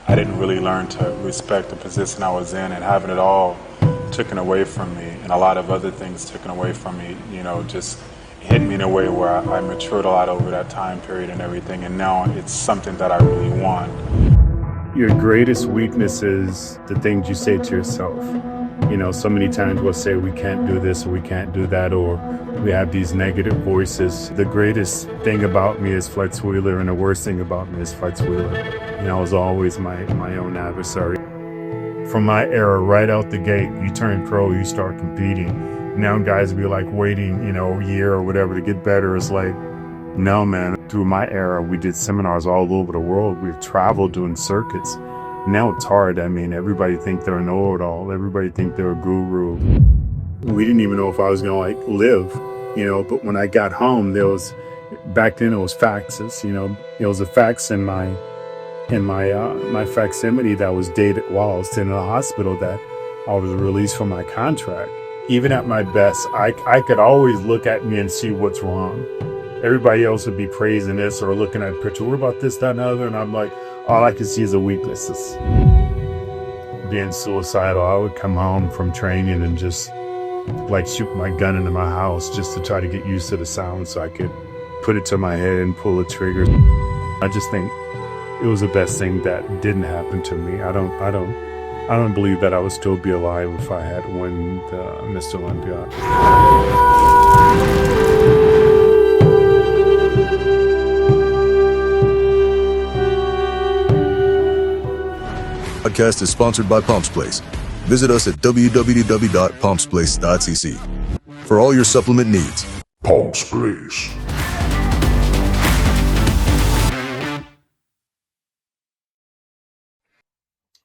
I didn't really learn to respect the position I was in, and having it all taken away from me and a lot of other things taken away from me, just hit me in a way where I matured a lot over that time period and everything, and now it's something that I really want. Your greatest weakness is the things you say to yourself. So many times we'll say we can't do this or we can't do that, or we have these negative voices. The greatest thing about me is Flex Wheeler, and the worst thing about me is Flex Wheeler. I was always my own adversary. From my era, right out the gate, you turn pro, you start competing. Now guys be like waiting, a year or whatever to get better. It's like, no, man. Through my era, we did seminars all over the world. We've traveled doing circuits. Now it's hard. Everybody think they're a know-it-all. Everybody think they're a guru. We didn't even know if I was going to live, but when I got home, back then it was faxes, it was a fax in my facsimile that was dated while I was in the hospital that I was released from my contract. Even at my best, I could always look at me and see what's wrong. Everybody else would be praising this or looking at a picture. What about this, that, and the other? And I'm like, all I can see is a weakness. Being suicidal, I would come home from training and just like shoot my gun into my house just to try to get used to the sound so I could put it to my head and pull the trigger. I just think it was the best thing that didn't happen to me. I don't believe that I would still be alive if I had won the Mr. Olympia. Podcast is sponsored by Pomps Place. Visit us at www.pompsplace.cc for all your supplement needs. Pomps Place.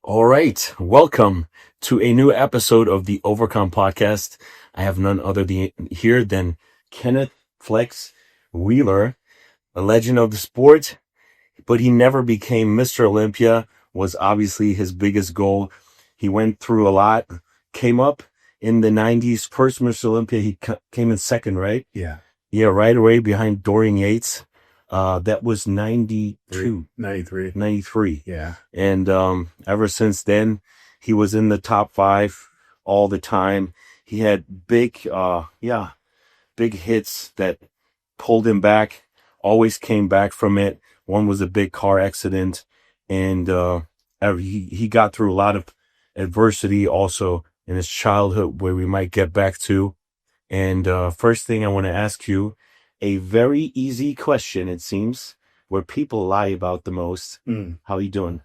All right, welcome to a new episode of the Overcome Podcast. I have none other here than Kenneth Flex Wheeler, a legend of the sport, but he never became Mr. Olympia. Was obviously his biggest goal. He went through a lot, came up in the 90s. First Mr. Olympia, he came in second, right? Yeah, right away behind Dorian Yates. That was 92. 93. Yeah. And ever since then, he was in the top 5 all the time. He had big hits that pulled him back, always came back from it. One was a big car accident. And he got through a lot of adversity also in his childhood, where we might get back to. And first thing I want to ask you, a very easy question, it seems, where people lie about the most. How you doing?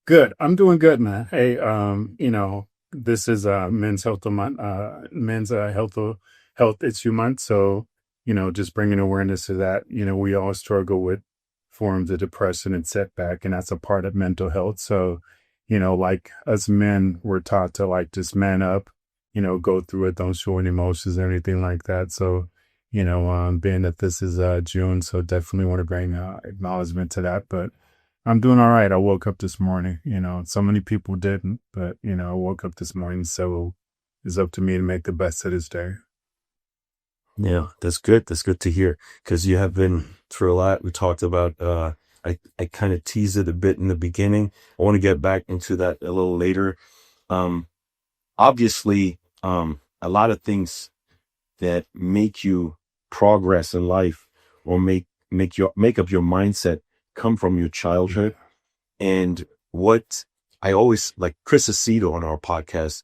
Good. I'm doing good, man. Hey, this is Men's Health Month, Men's Health Issue Month. So, just bringing awareness to that. We all struggle with forms of depression and setback, and that's a part of mental health. So, like us men, we're taught to like just man up, go through it, don't show any emotions or anything like that. So, being that this is June, so definitely want to bring acknowledgement to that. But I'm doing all right. I woke up this morning, so many people didn't, but I woke up this morning, so it's up to me to make the best of this day. Yeah, that's good. That's good to hear, because you have been through a lot. We talked about, I kind of teased it a bit in the beginning. I want to get back into that a little later. Obviously, a lot of things that make you progress in life or make up your mindset come from your childhood. And what I always, like Chris Aceto on our podcast,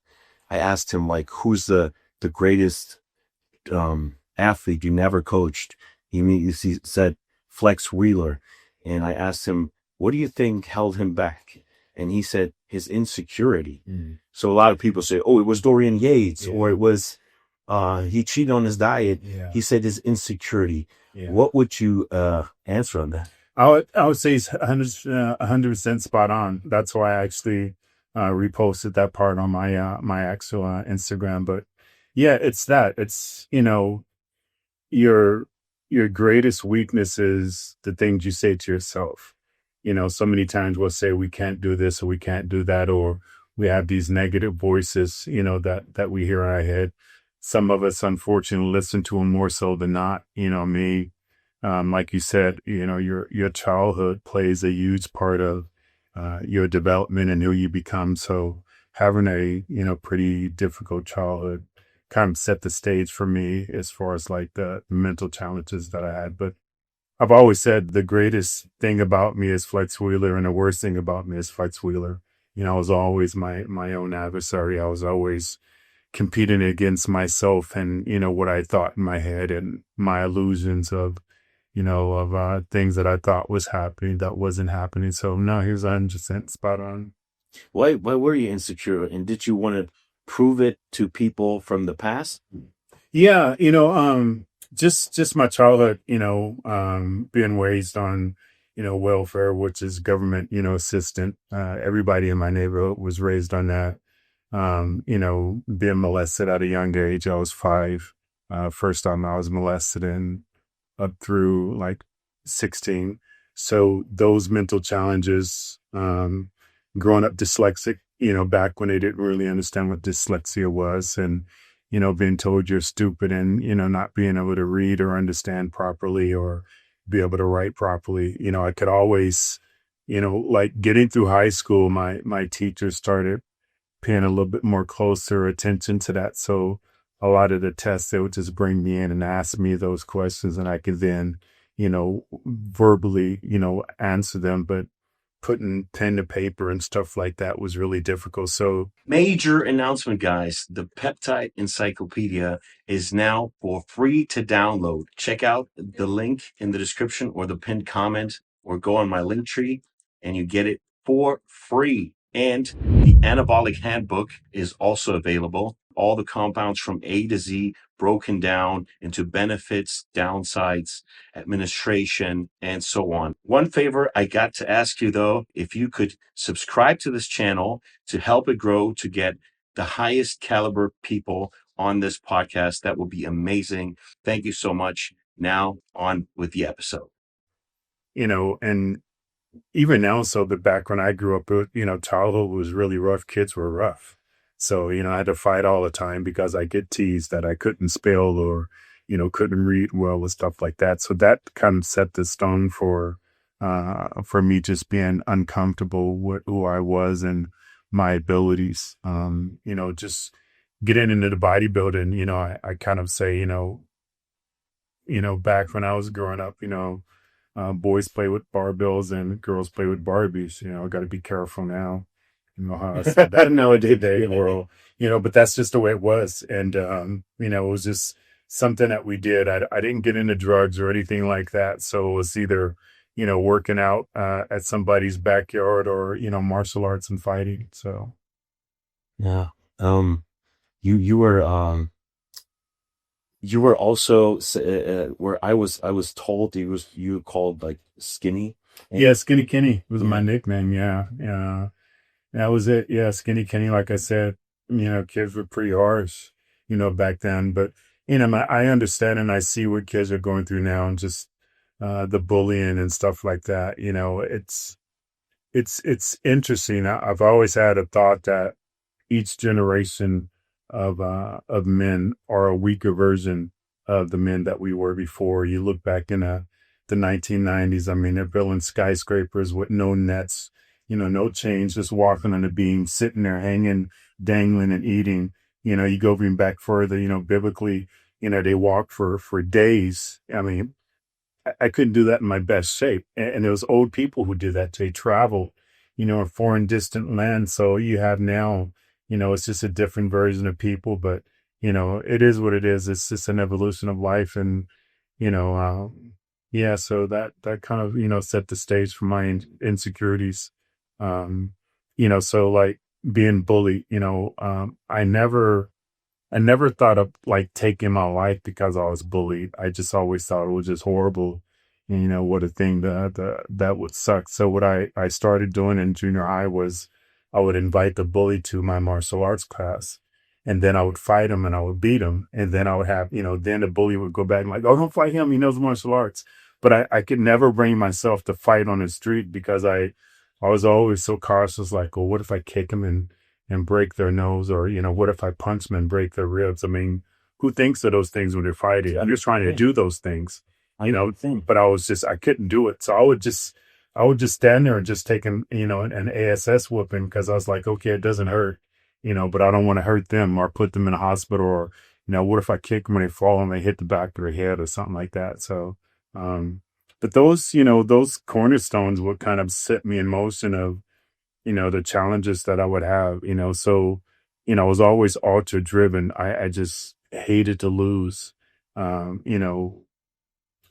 I asked him, like, who's the greatest athlete you never coached? He said Flex Wheeler. And I asked him, what do you think held him back? And he said his insecurity. So a lot of people say, oh, it was Dorian Yates, or it was he cheated on his diet. He said his insecurity. What would you answer on that? I would say he's 100% spot on. That's why I actually reposted that part on my actual Instagram. But yeah, it's that. It's, your greatest weakness is the things you say to yourself. So many times we'll say we can't do this or we can't do that, or we have these negative voices, that we hear in our head. Some of us, unfortunately, listen to them more so than not. Me, like you said, your childhood plays a huge part of your development and who you become. So having a, pretty difficult childhood kind of set the stage for me as far as like the mental challenges that I had. But I've always said the greatest thing about me is Flex Wheeler, and the worst thing about me is Flex Wheeler. I was always my own adversary. I was always competing against myself and, what I thought in my head and my illusions of, things that I thought was happening that wasn't happening. So no, he was 100% spot on. Why were you insecure, and did you want to prove it to people from the past? Yeah, just my childhood, being raised on, welfare, which is government, assistant. Everybody in my neighborhood was raised on that. Being molested at a young age. I was 5. First time I was molested and up through like 16. So those mental challenges, growing up dyslexic, back when they didn't really understand what dyslexia was, and, being told you're stupid and, not being able to read or understand properly or be able to write properly. I could always, like getting through high school, my teachers started paying a little bit more closer attention to that. So a lot of the tests, they would just bring me in and ask me those questions, and I could then, verbally, answer them. But putting pen to paper and stuff like that was really difficult. So Major announcement, guys. The Peptide Encyclopedia is now for free to download. Check out the link in the description or the pinned comment, or go on my link tree and you get it for free. And the Anabolic Handbook is also available. All the compounds from A to Z broken down into benefits, downsides, administration, and so on. One favor I got to ask you, though, if you could subscribe to this channel to help it grow, to get the highest caliber people on this podcast, that would be amazing. Thank you so much. Now on with the episode. and even now, so the back when I grew up, childhood was really rough. Kids were rough. So, I had to fight all the time because I get teased that I couldn't spell or, couldn't read well and stuff like that. So that kind of set the stone for me just being uncomfortable with who I was and my abilities. Just getting into the bodybuilding, I kind of say, back when I was growing up, boys play with barbells and girls play with Barbies. I got to be careful now. How I said that nowadays world, but that's just the way it was. And, it was just something that we did. I didn't get into drugs or anything like that. So it was either, working out at somebody's backyard or, martial arts and fighting. So. Yeah. You were also where I was told you called like Skinny. Yeah, Skinny Kenny was my nickname. Yeah. That was it. Yeah, Skinny Kenny. Like I said, kids were pretty harsh, back then. But I understand and I see what kids are going through now, and just the bullying and stuff like that. It's interesting. I've always had a thought that each generation of men are a weaker version of the men that we were before. You look back in the 1990s. I mean, they're building skyscrapers with no nets, no chains, just walking on the beam, sitting there hanging, dangling and eating. You go even back further, biblically, they walk for days. I mean, I couldn't do that in my best shape. And there was old people who did that. They traveled, in foreign distant lands. So you have now, it's just a different version of people, but, it is what it is. It's just an evolution of life. And, yeah, so that kind of, set the stage for my insecurities. So like being bullied, I never thought of like taking my life because I was bullied. I just always thought it was just horrible. And, what a thing that would suck. So what I started doing in junior high was I would invite the bully to my martial arts class, and then I would fight him and I would beat him. And then I would have, then the bully would go back and like, oh, don't fight him. He knows martial arts. But I could never bring myself to fight on the street because I was always so cautious, like, well, what if I kick them and break their nose? Or, what if I punch them and break their ribs? I mean, who thinks of those things when they're fighting? I'm just trying to do those things, but I couldn't do it. So I would just I would just stand there and just take an ASS whooping because I was like, okay, it doesn't hurt, but I don't want to hurt them or put them in a hospital or, what if I kick them when they fall and they hit the back of their head or something like that. So, but those cornerstones would kind of set me in motion of, the challenges that I would have, so, I was always ultra driven. I just hated to lose. Um, you know,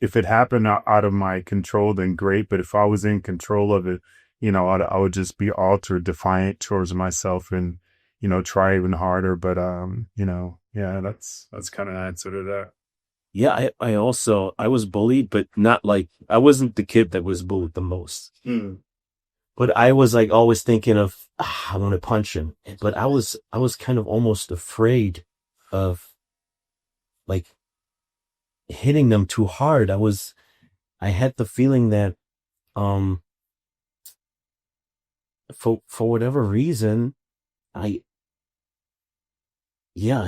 if it happened out of my control, then great. But if I was in control of it, I would just be ultra defiant towards myself and, try even harder. But, yeah, that's kind of an answer to that. Yeah, I was bullied, but not like, I wasn't the kid that was bullied the most. But I was like always thinking of, I want to punch him. But I was kind of almost afraid of like hitting them too hard. I had the feeling that, um, for whatever reason, I, yeah,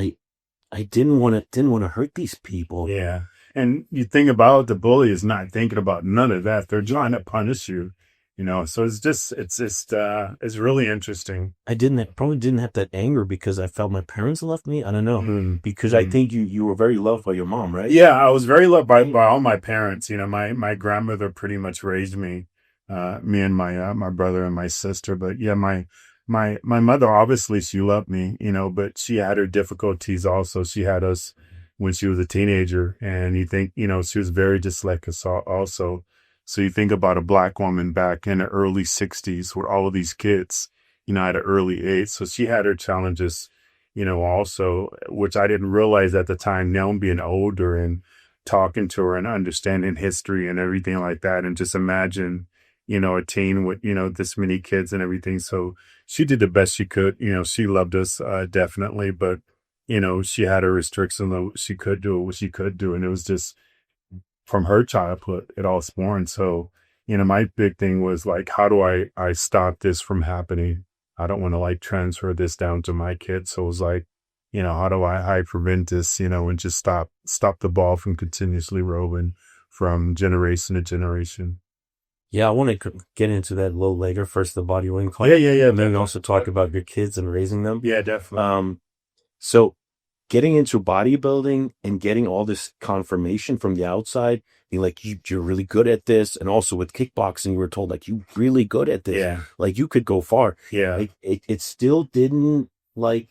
I didn't want to hurt these people. Yeah. And you think about the bully is not thinking about none of that. They're trying to punish you, so it's really interesting. I probably didn't have that anger because I felt my parents left me. I don't know. Because I Mm. think you were very loved by your mom, right? Yeah, I was very loved by all my parents. My grandmother pretty much raised me, me and my brother and my sister. But yeah, my mother, obviously she loved me, but she had her difficulties also. She had us when she was a teenager, and you think, she was very dyslexic also. So you think about a black woman back in the early 60s with all of these kids, at an early age. So she had her challenges, also, which I didn't realize at the time. Now being older and talking to her and understanding history and everything like that. And just imagine, a teen with, this many kids and everything. So she did the best she could. She loved us, definitely, but, she had her restrictions on what she could do, what she could do. And it was just from her childhood, it all spawned. So, my big thing was like, how do I stop this from happening? I don't want to like transfer this down to my kids. So it was like, how do I prevent this, and just stop the ball from continuously rolling from generation to generation. Yeah, I want to get into that a little later. First, the bodybuilding class. Yeah. And then also talk about your kids and raising them. Yeah, definitely. So getting into bodybuilding and getting all this confirmation from the outside, being like, you're really good at this. And also with kickboxing, you were told like, you're really good at this. Yeah. Like you could go far. Yeah. Like it still didn't like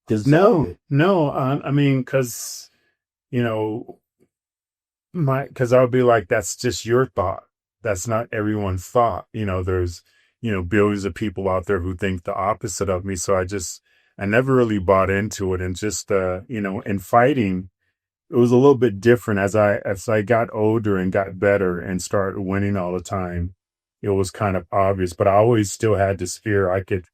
dissolve it. No. I mean, cause, cause I would be like, that's just your thought. That's not everyone's thought. There's, billions of people out there who think the opposite of me. So I never really bought into it. And just, in fighting, it was a little bit different as I got older and got better and started winning all the time. It was kind of obvious, but I always still had this fear I could,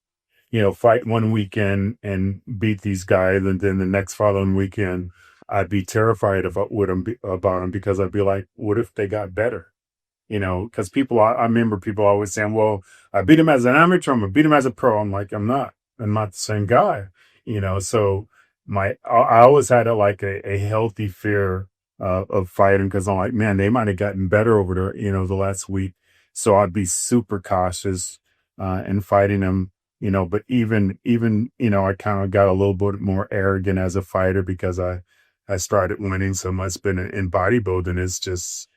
fight one weekend and beat these guys. And then the next following weekend, I'd be terrified about them because I'd be like, what if they got better? Because I remember people always saying, well, I beat him as an amateur, I'm gonna beat him as a pro. I'm like, I'm not the same guy, so I always had a healthy fear of fighting because I'm like, man, they might have gotten better over the last week. So I'd be super cautious in fighting them, but even, I kind of got a little bit more arrogant as a fighter because I started winning so much. But in bodybuilding,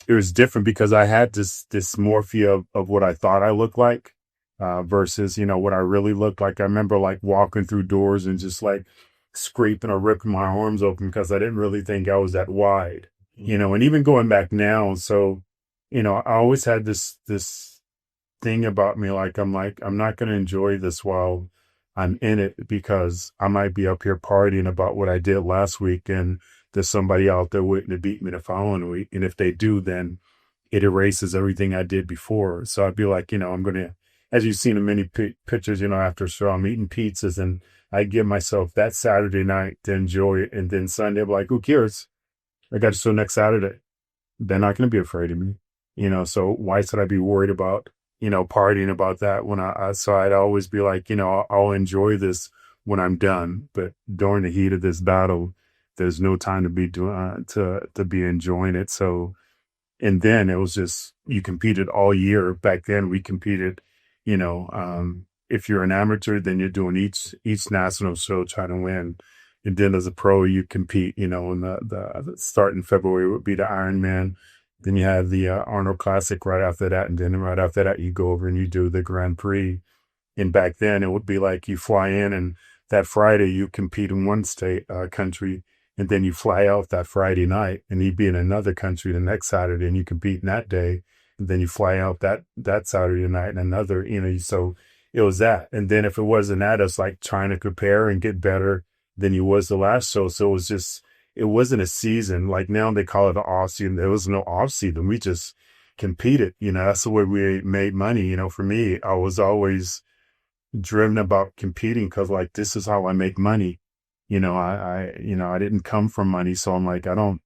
it was different because I had this dysmorphia of what I thought I looked like versus, what I really looked like. I remember like walking through doors and just like scraping or ripping my arms open because I didn't really think I was that wide, and even going back now. So, I always had this thing about me. I'm not going to enjoy this while I'm in it because I might be up here partying about what I did last week and there's somebody out there waiting to beat me the following week. And if they do, then it erases everything I did before. So I'd be like, I'm going to, as you've seen in many pictures, after a show, I'm eating pizzas and I give myself that Saturday night to enjoy it. And then Sunday, I'm like, who cares? I got a show next Saturday. They're not going to be afraid of me, so why should I be worried about, partying about that when so I'd always be like, I'll enjoy this when I'm done. But during the heat of this battle, there's no time to be doing, to be enjoying it. So, And then it was just, you competed all year. Back then we competed, if you're an amateur, then you're doing each national show trying to win. And then as a pro, you compete, and the start in February would be the Ironman. Then you have the Arnold Classic right after that. And then right after that, you go over and you do the Grand Prix. And back then it would be like you fly in and that Friday you compete in one country, and then you fly out that Friday night and you'd be in another country the next Saturday and you compete in that day. And then you fly out that Saturday night and another, so it was that. And then if it wasn't that, it's like trying to prepare and get better than you was the last show. So it wasn't a season. Like now they call it an off season. There was no off season. We just competed, that's the way we made money. For me, I was always driven about competing because like, this is how I make money. I didn't come from money. So I'm like, I don't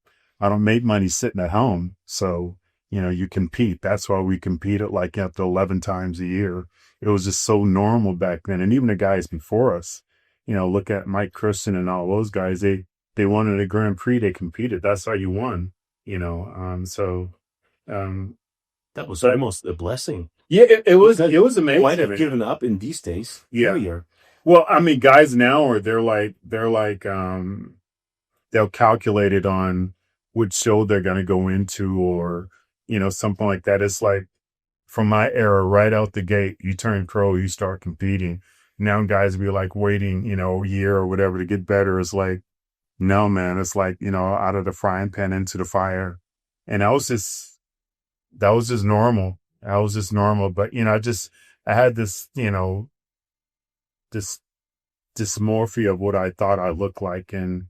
make money sitting at home. So, you compete. That's why we competed like up to 11 times a year. It was just so normal back then. And even the guys before us, look at Mike Christian and all those guys, they won in the Grand Prix, they competed. That's how you won, That was almost a blessing. yeah, it was amazing. You might have given up in these days. Yeah. Earlier. Well, I mean, guys now they'll calculate it on which show they're going to go into or, something like that. It's like from my era, right out the gate, you turn pro, you start competing. Now guys be like waiting, a year or whatever to get better. It's like, no, man, it's like, out of the frying pan into the fire. And that was just normal. That was just normal. But, I had this, this dysmorphia of what I thought I looked like. And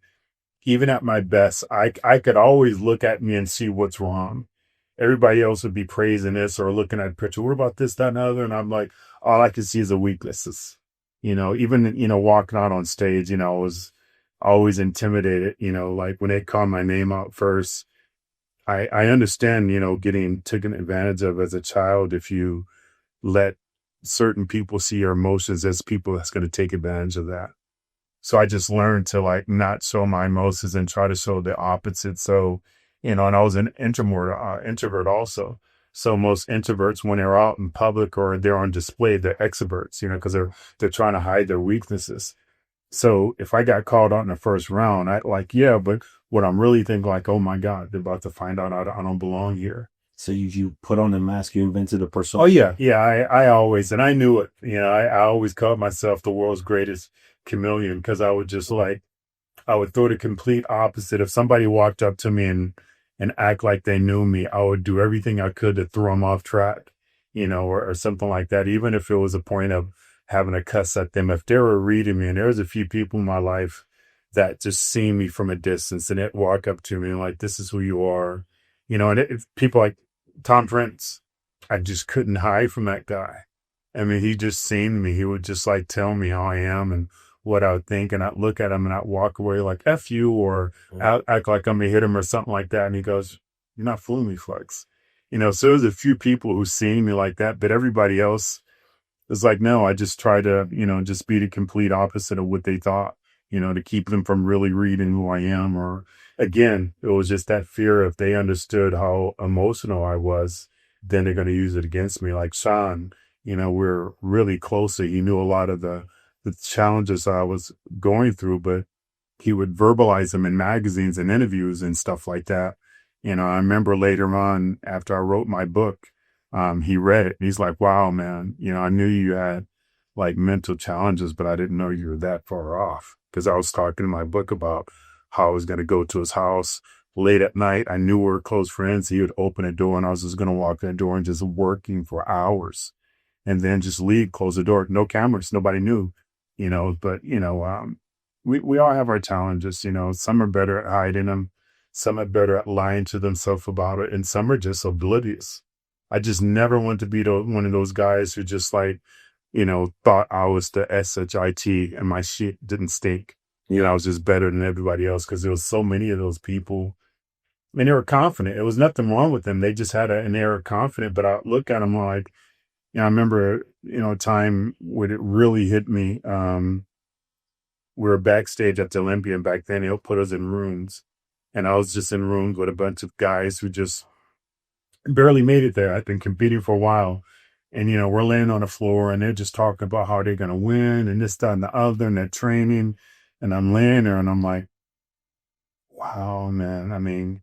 even at my best, I could always look at me and see what's wrong. Everybody else would be praising this or looking at a picture. What about this, that, and other? And I'm like, all I can see is the weaknesses. Even, walking out on stage, I was always intimidated, like when they call my name out first, I understand, getting taken advantage of as a child if you let certain people see your emotions as people that's going to take advantage of that. So I just learned to like not show my emotions and try to show the opposite. So, and I was an introvert also. So most introverts, when they're out in public or they're on display, they're extroverts, because they're trying to hide their weaknesses. So if I got called out in the first round, but what I'm really thinking like, oh my God, they're about to find out I don't belong here. So you put on a mask, you invented a persona. Oh yeah. Yeah. I always, and I knew it, I always called myself the world's greatest chameleon because I would just I would throw the complete opposite. If somebody walked up to me and act like they knew me, I would do everything I could to throw them off track, or something like that. Even if it was a point of having a cuss at them, if they were reading me, and there was a few people in my life that just seen me from a distance and it walk up to me and like, this is who you are, and people like Tom Prince, I just couldn't hide from that guy. I mean, he just seen me. He would just like tell me how I am and what I would think. And I'd look at him and I'd walk away like, F you, or act like I'm gonna hit him or something like that. And he goes, you're not fooling me, Flex. So there's a few people who seen me like that, but everybody else is like, no, I just try to, just be the complete opposite of what they thought, to keep them from really reading who I am. Or again, it was just that fear if they understood how emotional I was, then they're going to use it against me. Like Sean, we're really close. He knew a lot of the challenges I was going through, but he would verbalize them in magazines and interviews and stuff like that. I remember later on after I wrote my book, he read it and he's like, wow, man, I knew you had like mental challenges, but I didn't know you were that far off. Because I was talking in my book about how I was going to go to his house late at night. I knew we were close friends. He would open a door and I was just going to walk in the door and just working for hours and then just leave, close the door. No cameras. Nobody knew, but, we all have our challenges, some are better at hiding them. Some are better at lying to themselves about it. And some are just oblivious. I just never want to be one of those guys who just like, thought I was the SHIT and my shit didn't stink. I was just better than everybody else because there was so many of those people. And they were confident. There was nothing wrong with them. They just had an air of confidence. But I look at them like, I remember, a time when it really hit me. We were backstage at the Olympia, and back then they'll put us in rooms. And I was just in rooms with a bunch of guys who just barely made it there. I've been competing for a while. And, we're laying on the floor and they're just talking about how they're going to win and this, that, and the other, and they're training. And I'm laying there and I'm like, wow, man. I mean,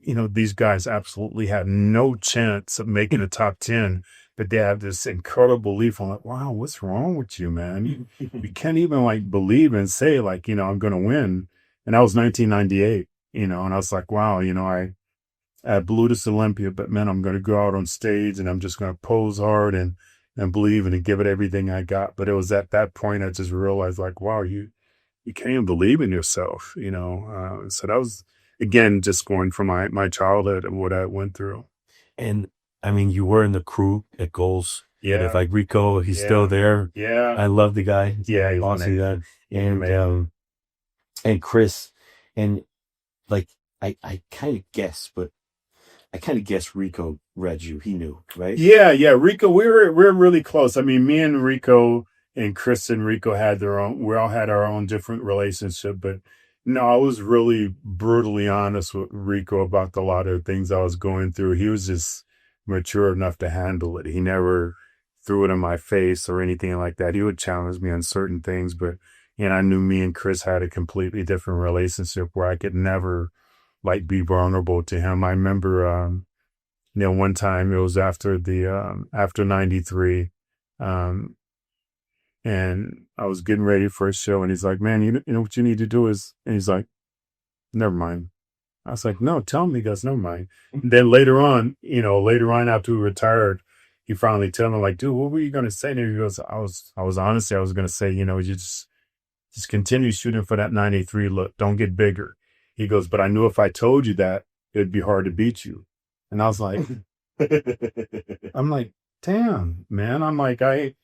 these guys absolutely have no chance of making the top 10, but they have this incredible belief. I'm like, wow, what's wrong with you, man? You can't even like believe and say like, I'm going to win. And that was 1998, and I was like, wow, I blew this Olympia, but man, I'm going to go out on stage and I'm just going to pose hard and believe and give it everything I got. But it was at that point I just realized like, wow, you can't even believe in yourself, so that was, again, just going from my childhood and what I went through. And I mean, you were in the crew at Goals. Yeah. And if like Rico, he's still there. Yeah. I love the guy. Yeah. He's Awesome. amazing. And Chris, and like, I kind of guess, but I kind of guess Rico read you. He knew, right? Yeah. Rico, we're really close. I mean, me and Rico and Chris and Rico had we all had our own different relationship, but no, I was really brutally honest with Rico about a lot of things I was going through. He was just mature enough to handle it. He never threw it in my face or anything like that. He would challenge me on certain things, but I knew me and Chris had a completely different relationship where I could never like be vulnerable to him. I remember, one time it was after after 93, and I was getting ready for a show and he's like, man, you know what you need to do is, and he's like, never mind. I was like, no, tell me. He goes, never mind. And then later on after we retired, he finally told me like, dude, what were you going to say? And he goes, I was honestly, I was going to say, you just continue shooting for that 93 look. Don't get bigger. He goes, but I knew if I told you that, it'd be hard to beat you. And I was like, I'm like, damn, man. I'm like, I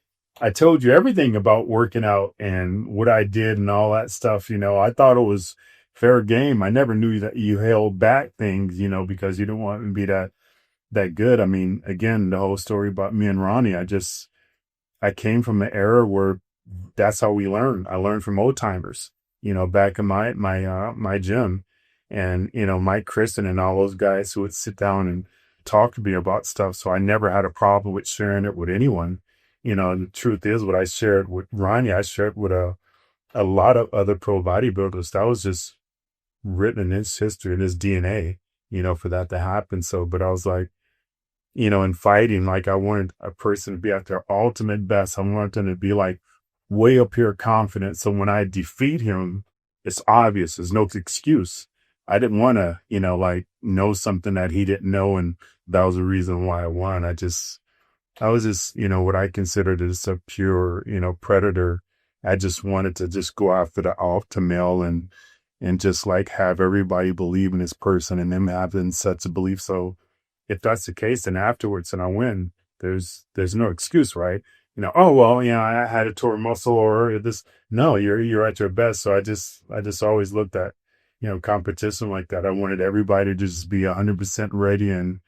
told you everything about working out and what I did and all that stuff. I thought it was fair game. I never knew that you held back things, because you didn't want to be that good. I mean, again, the whole story about me and Ronnie, I came from an era where that's how we learned. I learned from old timers, back in my gym, and, Mike Kristen and all those guys who would sit down and talk to me about stuff. So I never had a problem with sharing it with anyone. The truth is what I shared with Ronnie, I shared with a lot of other pro bodybuilders. That was just written in his history, in his DNA, for that to happen. So, but I was like, in fighting, like I wanted a person to be at their ultimate best. I wanted them to be like way up here confident. So when I defeat him, it's obvious. There's no excuse. I didn't want to, like know something that he didn't know. And that was the reason why I won. I was just, what I considered as a pure, predator. I just wanted to just go after the alpha male and just like have everybody believe in this person and them having such a belief. So if that's the case, then afterwards and I win, there's no excuse, right? Oh, well, I had a torn muscle or this. No, you're at your best. So I just always looked at, competition like that. I wanted everybody to just be 100% ready. And,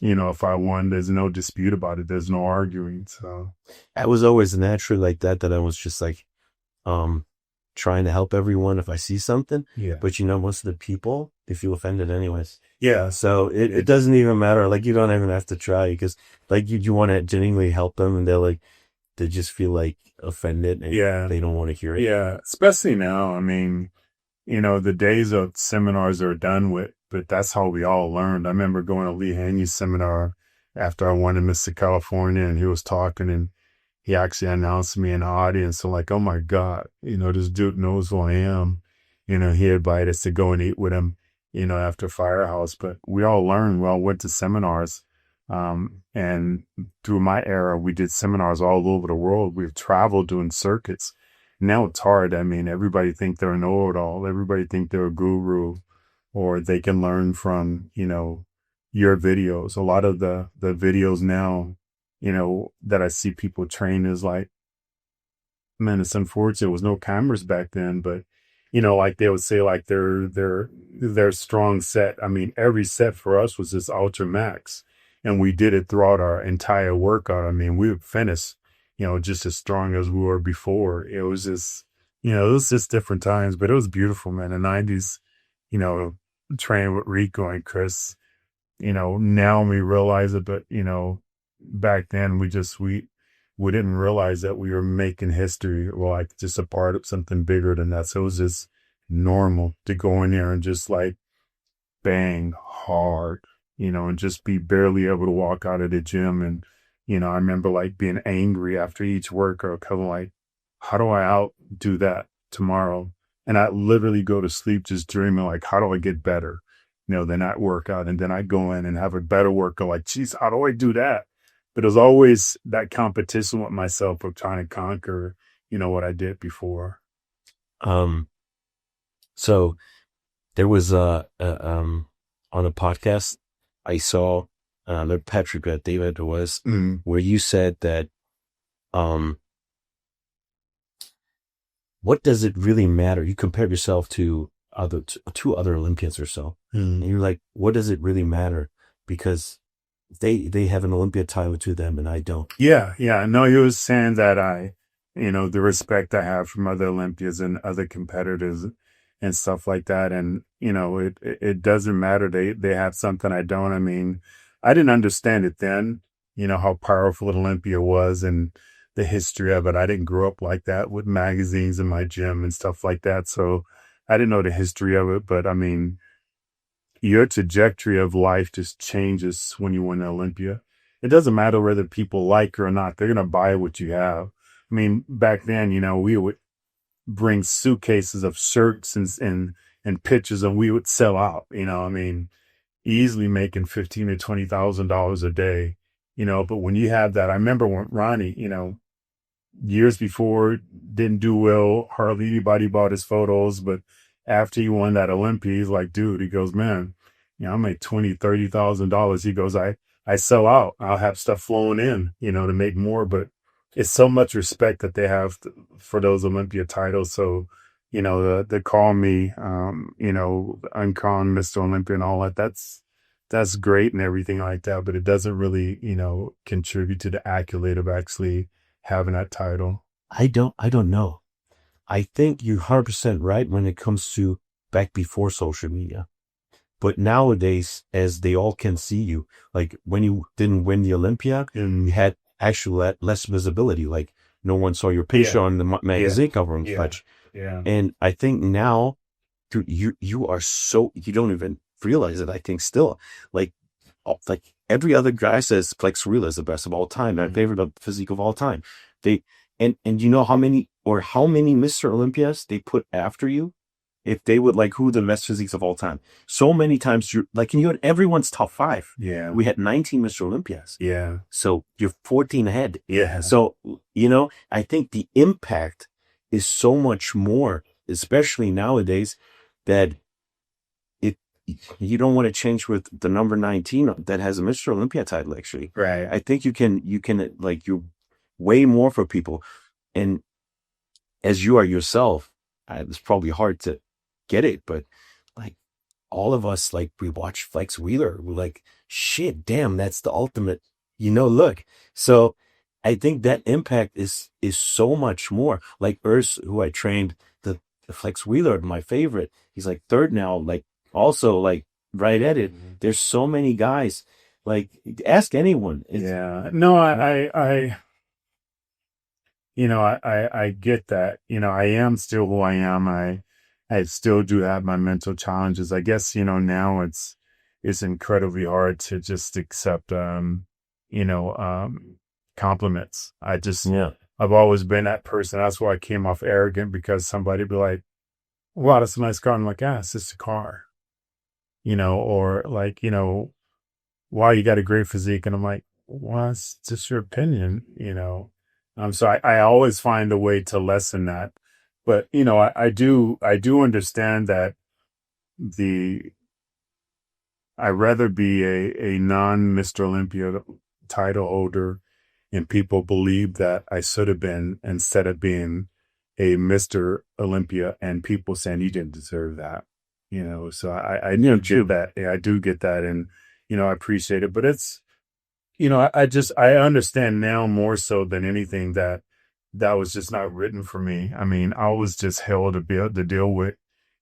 if I won, there's no dispute about it. There's no arguing. So I was always naturally like that I was just like, trying to help everyone if I see something. Yeah. But most of the people, they feel offended anyways. Yeah. So it doesn't even matter. Like you don't even have to try because like you want to genuinely help them and they just feel like offended and they don't want to hear it. Yeah. Especially now. I mean, the days of seminars are done with, but that's how we all learned. I remember going to Lee Haney's seminar after I won in Mr. California and he was talking and he actually announced me in the audience. So like, oh my God, this dude knows who I am. He invited us to go and eat with him, after Firehouse, but we all learned, went to seminars. And through my era, we did seminars all over the world. We've traveled doing circuits. Now it's hard. I mean, everybody think they're a know-it-all. Everybody think they're a guru or they can learn from, your videos. A lot of the videos now, that I see people train is like, man, it's unfortunate. There was no cameras back then, but, like they would say like their strong set. I mean, every set for us was just ultra max and we did it throughout our entire workout. I mean, we would finish, just as strong as we were before. It was just, it was just different times, but it was beautiful, man. The 90s, training with Rico and Chris, now we realize it, but, back then we didn't realize that we were making history or like just a part of something bigger than that. So it was just normal to go in there and just like bang hard, and just be barely able to walk out of the gym. And, I remember like being angry after each workout, kind of like, how do I outdo that tomorrow? And I literally go to sleep just dreaming like, how do I get better? Than that workout. And then I go in and have a better workout. Like, geez, how do I do that? But it was always that competition with myself of trying to conquer, what I did before. Um, so there was on a podcast I saw, Patrick David was, where you said that, what does it really matter? You compared yourself to two other Olympians or so. And you're like, what does it really matter? Because they have an Olympia title to them and I don't. Yeah. No, he was saying that the respect I have from other Olympians and other competitors and stuff like that. And, it doesn't matter. They have something I don't. I mean, I didn't understand it then, how powerful Olympia was and the history of it. I didn't grow up like that with magazines in my gym and stuff like that. So I didn't know the history of it, but I mean, your trajectory of life just changes when you win Olympia. It doesn't matter whether people like you or not. They're going to buy what you have. I mean, back then, we would bring suitcases of shirts and pictures and we would sell out, I mean, easily making $15,000 to $20,000 a day, but when you have that, I remember when Ronnie, years before didn't do well, hardly anybody bought his photos, but after he won that Olympia, he's like, dude, he goes, man, I made $20,000, $30,000. He goes, I sell out. I'll have stuff flowing in, to make more, but it's so much respect that they have for those Olympia titles. So, they call me, uncrowned Mr. Olympia and all that. That's great and everything like that, but it doesn't really, contribute to the accolade of actually having that title. I don't know. I think you're 100% right when it comes to back before social media. But nowadays, as they all can see you, like when you didn't win the Olympia, you had actual less visibility. Like no one saw your picture on the magazine cover and such. Yeah. And I think now, dude, you are so, you don't even realize it. I think still, like every other guy says Flex Wheeler is the best of all time, my favorite physique of all time. And you know how many Mr. Olympias they put after you? If they would like who the best physiques of all time. So many times you had everyone's top 5. Yeah. We had 19 Mr. Olympias. Yeah. So you're 14 ahead. Yeah. So, I think the impact is so much more, especially nowadays, that you don't want to change with the number 19 that has a Mr. Olympia title, actually. Right. I think you can like, you're way more for people. And as you are yourself, it's probably hard to get it, but like all of us, like we watch Flex Wheeler, we're like, shit, damn, that's the ultimate, look. So I think that impact is so much more. Like Urs, who I trained, the Flex Wheeler, my favorite, he's like third now, like also like right at it. There's so many guys, like ask anyone. Yeah. No, I get that. I am still who I am. I still do have my mental challenges. I guess, now it's incredibly hard to just accept, compliments. I've always been that person. That's why I came off arrogant, because somebody be like, wow, that's a nice car. I'm like, it's just a car, or like, wow, you got a great physique. And I'm like, well, it's just your opinion, So I always find a way to lessen that. But, I do understand that I'd rather be a non-Mr. Olympia title holder and people believe that I should have been, instead of being a Mr. Olympia and people saying you didn't deserve that, so I get that. Yeah, I do get that. And, I appreciate it, but it's, I understand now more so than anything that was just not written for me. I mean, I was just held to be able to deal with,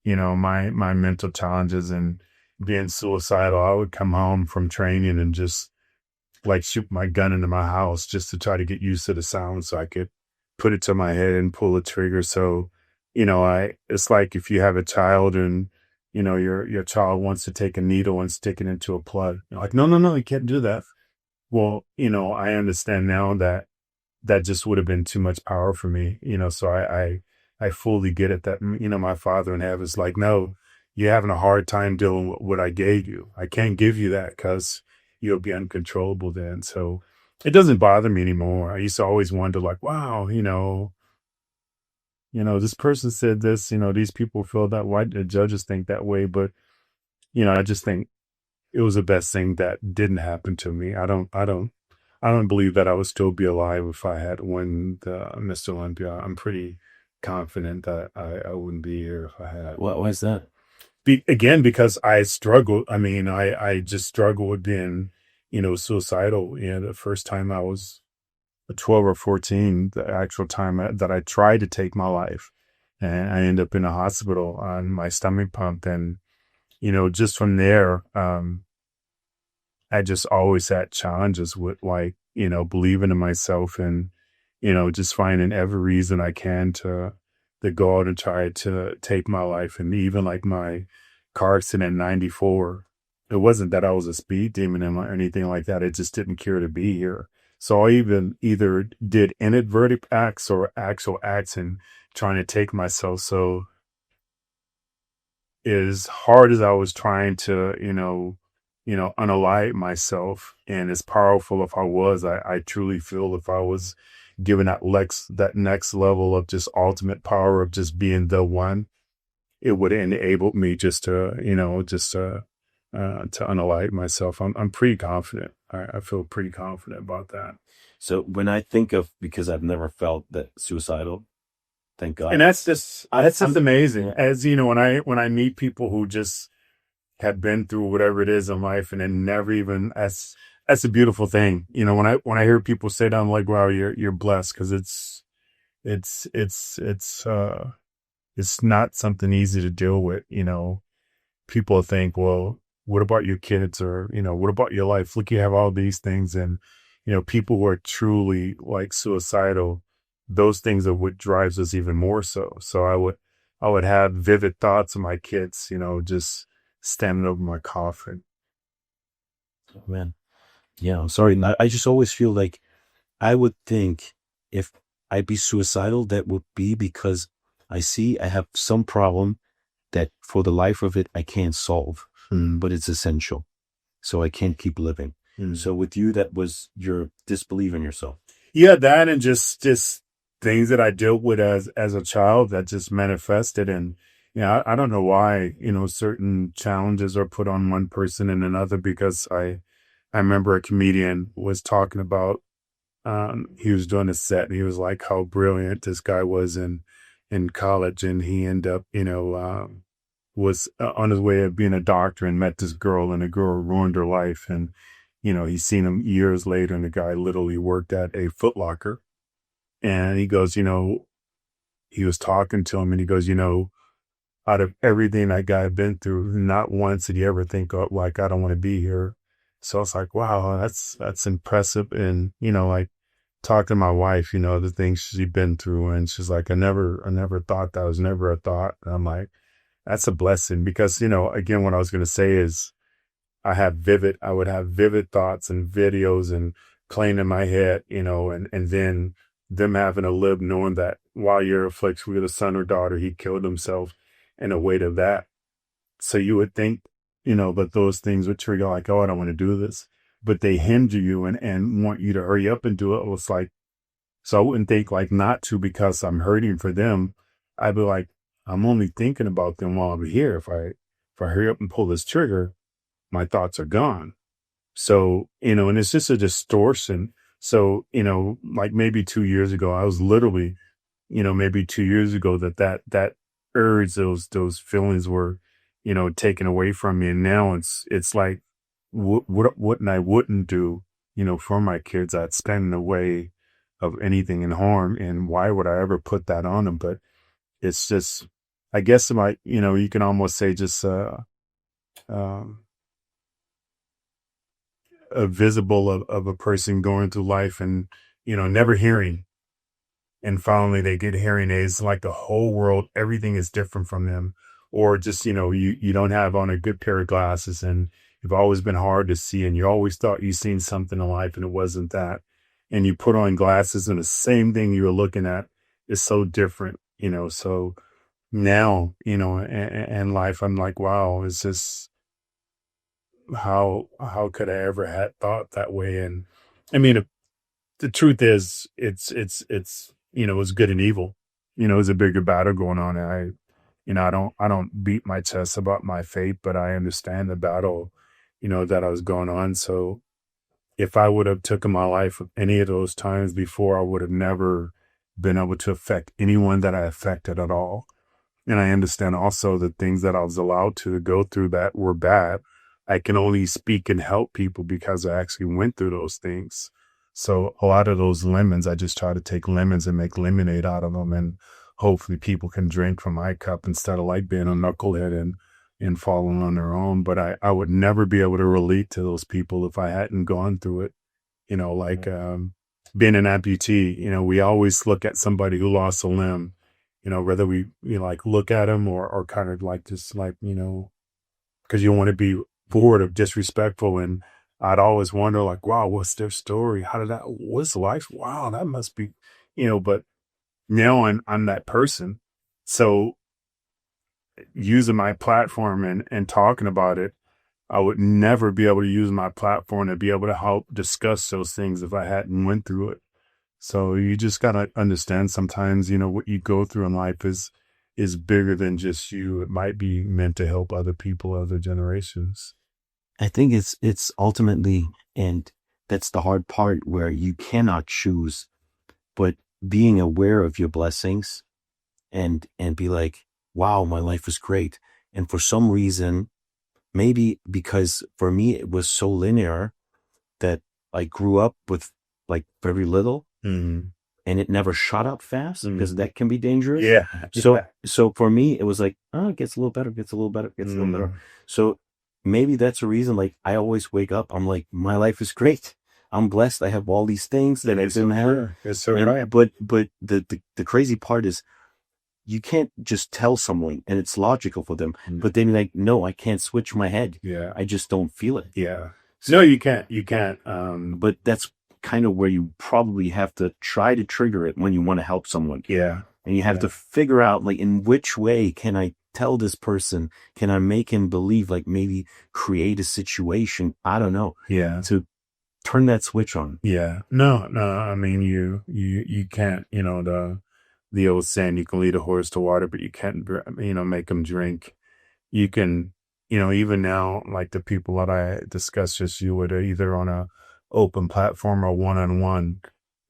my mental challenges and, being suicidal, I would come home from training and just like shoot my gun into my house just to try to get used to the sound so I could put it to my head and pull the trigger. So, it's like if you have a child and, your child wants to take a needle and stick it into a plug. You're like, no, no, no, you can't do that. Well, I understand now that that just would have been too much power for me, so I fully get it that, my father in heaven is like, no, you're having a hard time dealing with what I gave you. I can't give you that because you'll be uncontrollable then. So it doesn't bother me anymore. I used to always wonder like, wow, this person said this, these people feel that way. The judges think that way. But, I just think it was the best thing that didn't happen to me. I don't believe that I would still be alive if I had won the Mr. Olympia. I'm pretty confident that I wouldn't be here if I had. Why is that? Again, because I struggled. I mean, I just struggled with being, suicidal. The first time I was 12 or 14, the actual time that I tried to take my life, and I ended up in a hospital on my stomach pump. And, just from there, I just always had challenges with like, believing in myself and, just finding every reason I can to go out and try to take my life. And even like my car accident in 94, it wasn't that I was a speed demon or anything like that. It just didn't care to be here. So I even either did inadvertent acts or actual acts in trying to take myself. So as hard as I was trying to, unalive myself, and as powerful if I was, I truly feel if I was given that next level of just ultimate power of just being the one, it would have enabled me just to, to unalive myself. I'm pretty confident. I feel pretty confident about that. So when I think of, because I've never felt that suicidal, thank God. And that's just amazing. As when I meet people who just have been through whatever it is in life and then never even, that's a beautiful thing. When I hear people say that, I'm like, wow, you're blessed, because it's not something easy to deal with. People think, well, what about your kids, or what about your life? Look, you have all these things. And people who are truly like suicidal, those things are what drives us even more so. So I would have vivid thoughts of my kids, just standing over my coffin. Oh, man. Yeah, I'm sorry. I just always feel like I would think if I'd be suicidal, that would be because I have some problem that for the life of it, I can't solve, but it's essential. So I can't keep living. So with you, that was your disbelief in yourself. Yeah, that, and just things that I dealt with as a child that just manifested. And I don't know why, certain challenges are put on one person and another, because I remember a comedian was talking about, he was doing a set and he was like how brilliant this guy was in college. And he ended up, was on his way of being a doctor and met this girl, and the girl ruined her life. And, he's seen him years later, and the guy literally worked at a Foot Locker. And he goes, he was talking to him, and he goes, out of everything that guy had been through, not once did he ever think, oh, like, I don't want to be here. So I was like, wow, that's impressive. And, like, talk to my wife, the things she's been through. And she's like, I never thought that was never a thought. And I'm like, that's a blessing, because, again, what I was going to say is I would have vivid thoughts and videos and playing in my head, and then them having to live knowing that while you're afflicted with a son or daughter, he killed himself, and a weight of that. So you would think, that those things would trigger like, oh, I don't want to do this, but they hinder you and want you to hurry up and do it. It was like, so I wouldn't think like not to, because I'm hurting for them. I'd be like, I'm only thinking about them while I'm here. If I hurry up and pull this trigger, my thoughts are gone. So, and it's just a distortion. So, like maybe 2 years ago, I was literally, maybe 2 years ago that urge, those feelings were, taken away from me. And now it's like, what I wouldn't do, for my kids, I'd stand in the way of anything in harm. And why would I ever put that on them? But it's just, I guess you can almost say just, um, a visible of a person going through life and, never hearing. And finally they get hearing aids, like the whole world, everything is different from them. Or just, you don't have on a good pair of glasses and you've always been hard to see and you always thought you seen something in life and it wasn't that. And you put on glasses and the same thing you were looking at is so different, so now, in life, I'm like, wow, is this how could I ever had thought that way? And I mean, the truth is it's good and evil. It's a bigger battle going on. And I don't beat my chest about my fate, but I understand the battle, that I was going on. So if I would have taken my life of any of those times before, I would have never been able to affect anyone that I affected at all. And I understand also the things that I was allowed to go through that were bad. I can only speak and help people because I actually went through those things. So a lot of those lemons, I just try to take lemons and make lemonade out of them. And hopefully people can drink from my cup instead of like being a knucklehead and falling on their own. But I would never be able to relate to those people if I hadn't gone through it. Like being an amputee, we always look at somebody who lost a limb, whether we like look at them or kind of like just like, because you want to be bored of disrespectful. And I'd always wonder like, wow, what's their story? What's life? Wow, that must be, but now I'm that person. So using my platform and talking about it, I would never be able to use my platform to be able to help discuss those things if I hadn't went through it. So you just got to understand sometimes, what you go through in life is bigger than just you. It might be meant to help other people, other generations. I think it's ultimately, and that's the hard part where you cannot choose, but being aware of your blessings and be like, wow, my life is great. And for some reason, maybe because for me, it was so linear that I grew up with like very little Mm-hmm. and it never shot up fast Mhm. because that can be dangerous. Yeah. So for me, it was like, oh, it gets a little better, gets a little better, gets a little better. So maybe that's a reason, like I always wake up, I'm like, my life is great. I'm blessed. I have all these things that I didn't have. It's so And- right. But the crazy part is you can't just tell someone and it's logical for them, Mm. but then like, no, I can't switch my head. Yeah. I just don't feel it. Yeah. No, you can't. You can't. But that's kind of where you probably have to try to trigger it when you want to help someone. Yeah. And you have to figure out like in which way can I tell this person, can I make him believe, like maybe create a situation, I don't know, Yeah. to turn that switch on. Yeah. No. I mean, you can't, the old saying, you can lead a horse to water, but you can't, make them drink. You can, even now, like the people that I discuss just you with, either on a open platform or one-on-one,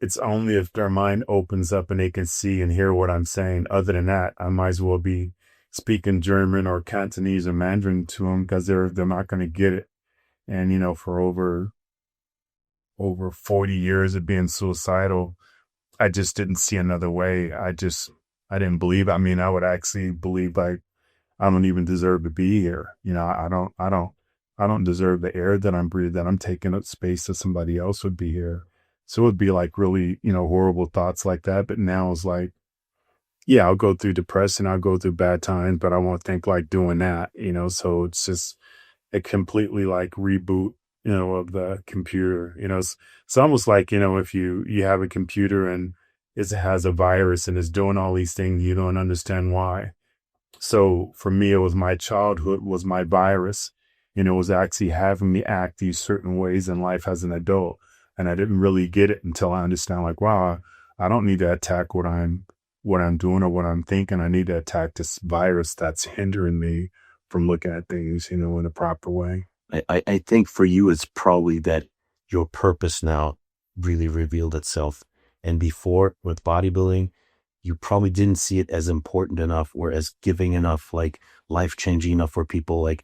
it's only if their mind opens up and they can see and hear what I'm saying. Other than that, I might as well be speaking German or Cantonese or Mandarin to them because they're not going to get it. And, for over 40 years of being suicidal, I just didn't see another way. I didn't believe. I mean, I would actually believe like I don't even deserve to be here. I don't deserve the air that I'm breathing, that I'm taking up space that somebody else would be here. So it would be like really, horrible thoughts like that. But now it's like, yeah, I'll go through depression, I'll go through bad times, but I won't think like doing that, so it's just a completely like reboot, of the computer. It's almost like, if you have a computer and it has a virus and it's doing all these things, you don't understand why. So for me, it was my childhood was my virus, it was actually having me act these certain ways in life as an adult. And I didn't really get it until I understand like, wow, I don't need to attack what I'm doing or what I'm thinking. I need to attack this virus that's hindering me from looking at things, in a proper way. I think for you, it's probably that your purpose now really revealed itself. And before with bodybuilding, you probably didn't see it as important enough or as giving enough, like life-changing enough for people. Like,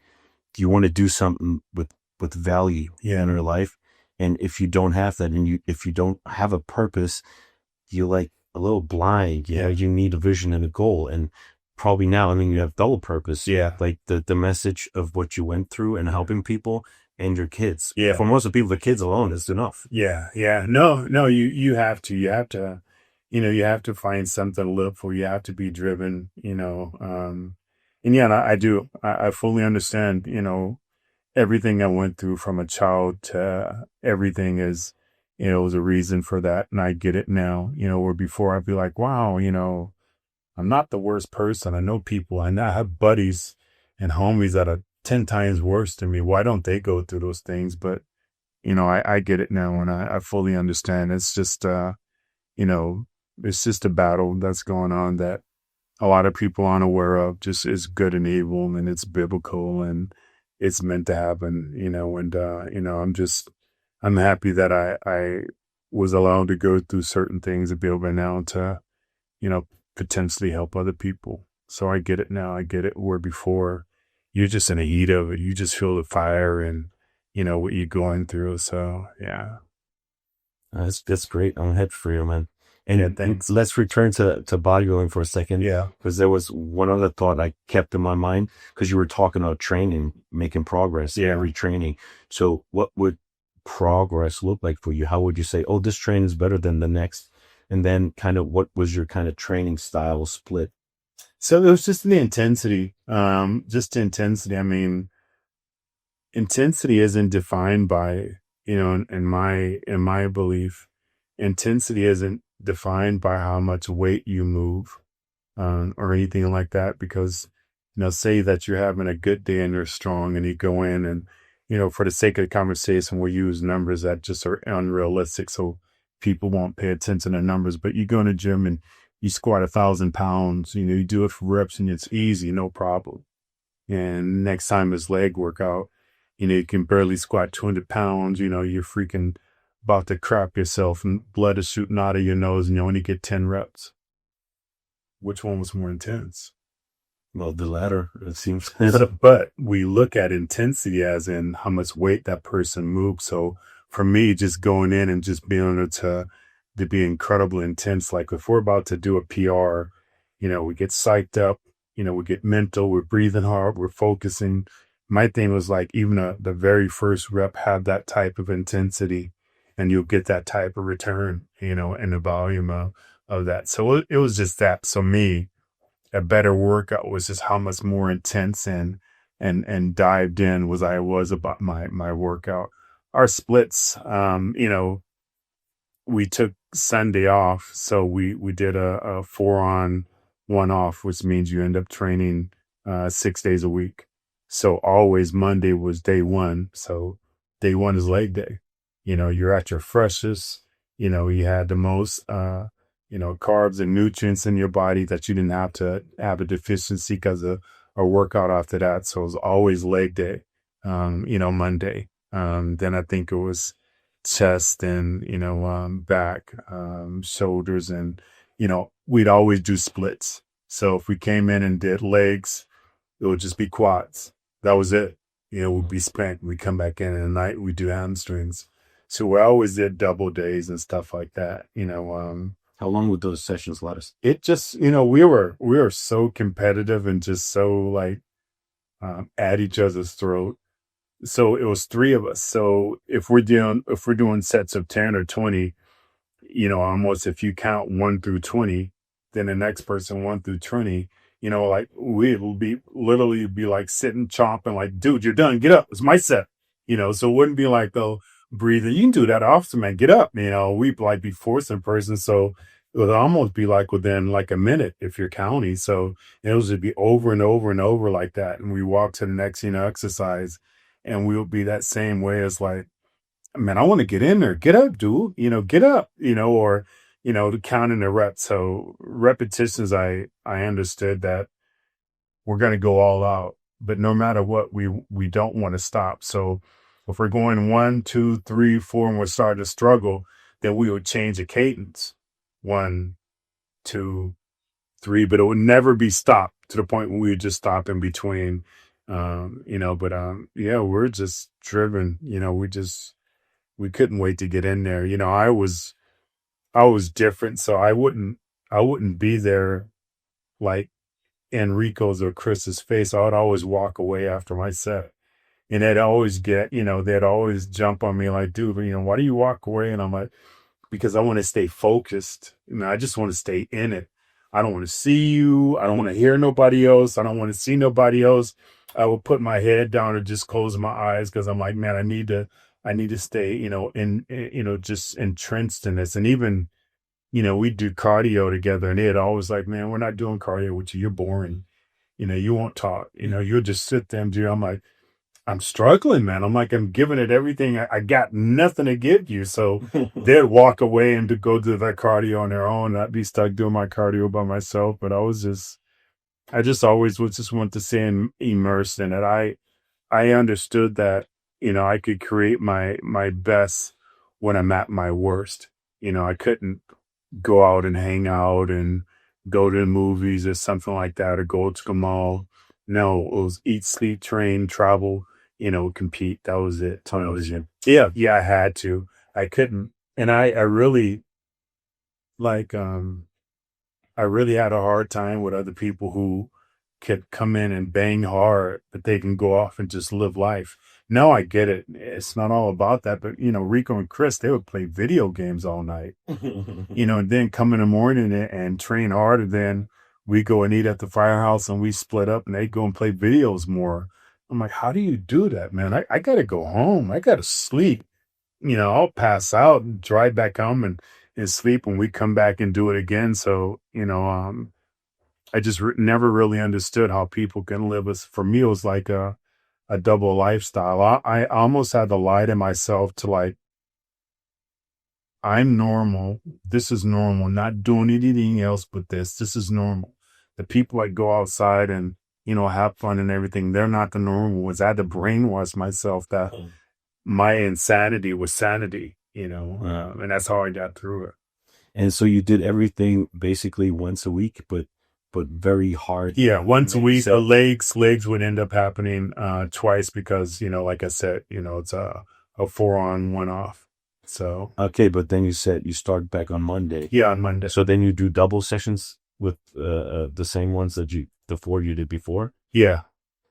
do you want to do something with value in your life? And if you don't have that, and if you don't have a purpose, you're like a little blind. You need a vision and a goal. And probably now, I mean, you have double purpose. Yeah. Like the message of what you went through and helping people and your kids. Yeah. For most of the people, the kids alone is enough. Yeah, yeah. No, you have to. You have to, you have to find something to live for. You have to be driven, and yeah, and I do. I fully understand, everything I went through from a child to everything is, was a reason for that. And I get it now, where before I'd be like, wow, I'm not the worst person. I know people, I have buddies and homies that are 10 times worse than me. Why don't they go through those things? But I get it now, and I fully understand. It's just, it's just a battle that's going on that a lot of people aren't aware of. Just is good and evil, and it's biblical, and it's meant to happen. I'm happy that I was allowed to go through certain things to be able now to, potentially help other people. So I get it now. I get it. Where before, you're just in the heat of it. You just feel the fire and what you're going through. So yeah. That's great. I'm happy for you, man. And Yeah, thanks. let's return to bodybuilding for a second. Yeah. Because there was one other thought I kept in my mind, because you were talking about training, making progress, Yeah. retraining. So what would progress look like for you? How would you say, oh, this training is better than the next? And then kind of what was your kind of training style split? So it was just the intensity. Just the intensity. I mean, intensity isn't defined by, in my belief, intensity isn't defined by how much weight you move, or anything like that. Because, say that you're having a good day and you're strong and you go in and, for the sake of the conversation, we'll use numbers that just are unrealistic. So people won't pay attention to numbers, but you go in the gym and you squat 1,000 pounds, you do it for reps and it's easy, no problem. And next time is leg workout, you can barely squat 200 pounds, you're freaking about to crap yourself and blood is shooting out of your nose and you only get 10 reps. Which one was more intense? Well, the latter, it seems. But we look at intensity as in how much weight that person moved. So for me, just going in and just being able to be incredibly intense, like if we're about to do a PR, we get psyched up, we get mental, we're breathing hard, we're focusing. My thing was like, even the very first rep had that type of intensity and you'll get that type of return, in the volume of that. So it was just that. So me, a better workout was just how much more intense and dived in I was about my workout. Our splits, we took Sunday off. So we did a 4 on 1 off, which means you end up training 6 days a week. So always Monday was day 1. So day 1 is leg day. You're at your freshest, you had the most, carbs and nutrients in your body that you didn't have to have a deficiency because of a workout after that. So it was always leg day, Monday. Then I think it was chest and, back, shoulders, and, we'd always do splits. So if we came in and did legs, it would just be quads. That was it. We'd be spent. We'd come back in at night, we'd do hamstrings. So we always did double days and stuff like that, How long would those sessions last? It just, we were so competitive and just so like, at each other's throat. So it was 3 of us. So if we're doing sets of 10 or 20, almost if you count 1 through 20, then the next person 1 through 20, like we will literally be like sitting, chomping, like, dude, you're done. Get up. It's my set. So it wouldn't be like, though, breathing. You can do that often, man. Get up. We'd like be forcing a person. So it would almost be like within like a minute if you're counting. So it was to be over and over and over like that. And we walk to the next, exercise, and we'll be that same way as like, man, I want to get in there. Get up, dude. Get up, or, to counting the reps. So repetitions, I understood that we're going to go all out, but no matter what, we don't want to stop. So if we're going 1, 2, 3, 4, and we're starting to struggle, then we would change the cadence. 1, 2, 3, but it would never be stopped to the point where we would just stop in between. Yeah, we're just driven, we couldn't wait to get in there. I was different. So I wouldn't be there like Enrico's or Chris's face, I would always walk away after my set. And they'd always they'd always jump on me like, dude, why do you walk away? And I'm like, because I want to stay focused. I just want to stay in it. I don't want to see you. I don't want to hear nobody else. I don't want to see nobody else. I will put my head down or just close my eyes because I'm like, man, I need to stay, just entrenched in this. And even, we do cardio together and they'd always like, man, we're not doing cardio with you. You're boring. You won't talk, you'll just sit there and do. I'm like, I'm struggling, man. I'm like, I'm giving it everything. I got nothing to give you. So they'd walk away and to go do their cardio on their own. I'd be stuck doing my cardio by myself. But I just always would just want to stay immersed in it. I understood that, I could create my best when I'm at my worst. I couldn't go out and hang out and go to the movies or something like that or go to the mall. No, it was eat, sleep, train, travel, compete. That was it. Tunnel vision. Yeah, I had to. I couldn't. And I really like I really had a hard time with other people who could come in and bang hard, but they can go off and just live life. No, I get it. It's not all about that. But, Rico and Chris, they would play video games all night, and then come in the morning and train hard. And then we go and eat at the firehouse and we split up and they go and play videos more. I'm like, how do you do that, man? I got to go home. I got to sleep. I'll pass out and drive back home and sleep when we come back and do it again. So, I just never really understood how people can live. For me, it was like a double lifestyle. I almost had to lie to myself to like, I'm normal. This is normal. Not doing anything else but this. This is normal. The people that go outside and, have fun and everything, they're not the normal ones. I had to brainwash myself that my insanity was sanity, and that's how I got through it. And so you did everything basically once a week, but very hard. Yeah, once a week. Legs would end up happening twice because, like I said, it's a 4-on, 1-off. So okay, but then you said you start back on Monday. Yeah, on Monday. So then you do double sessions with the same ones that the 4 you did before? Yeah.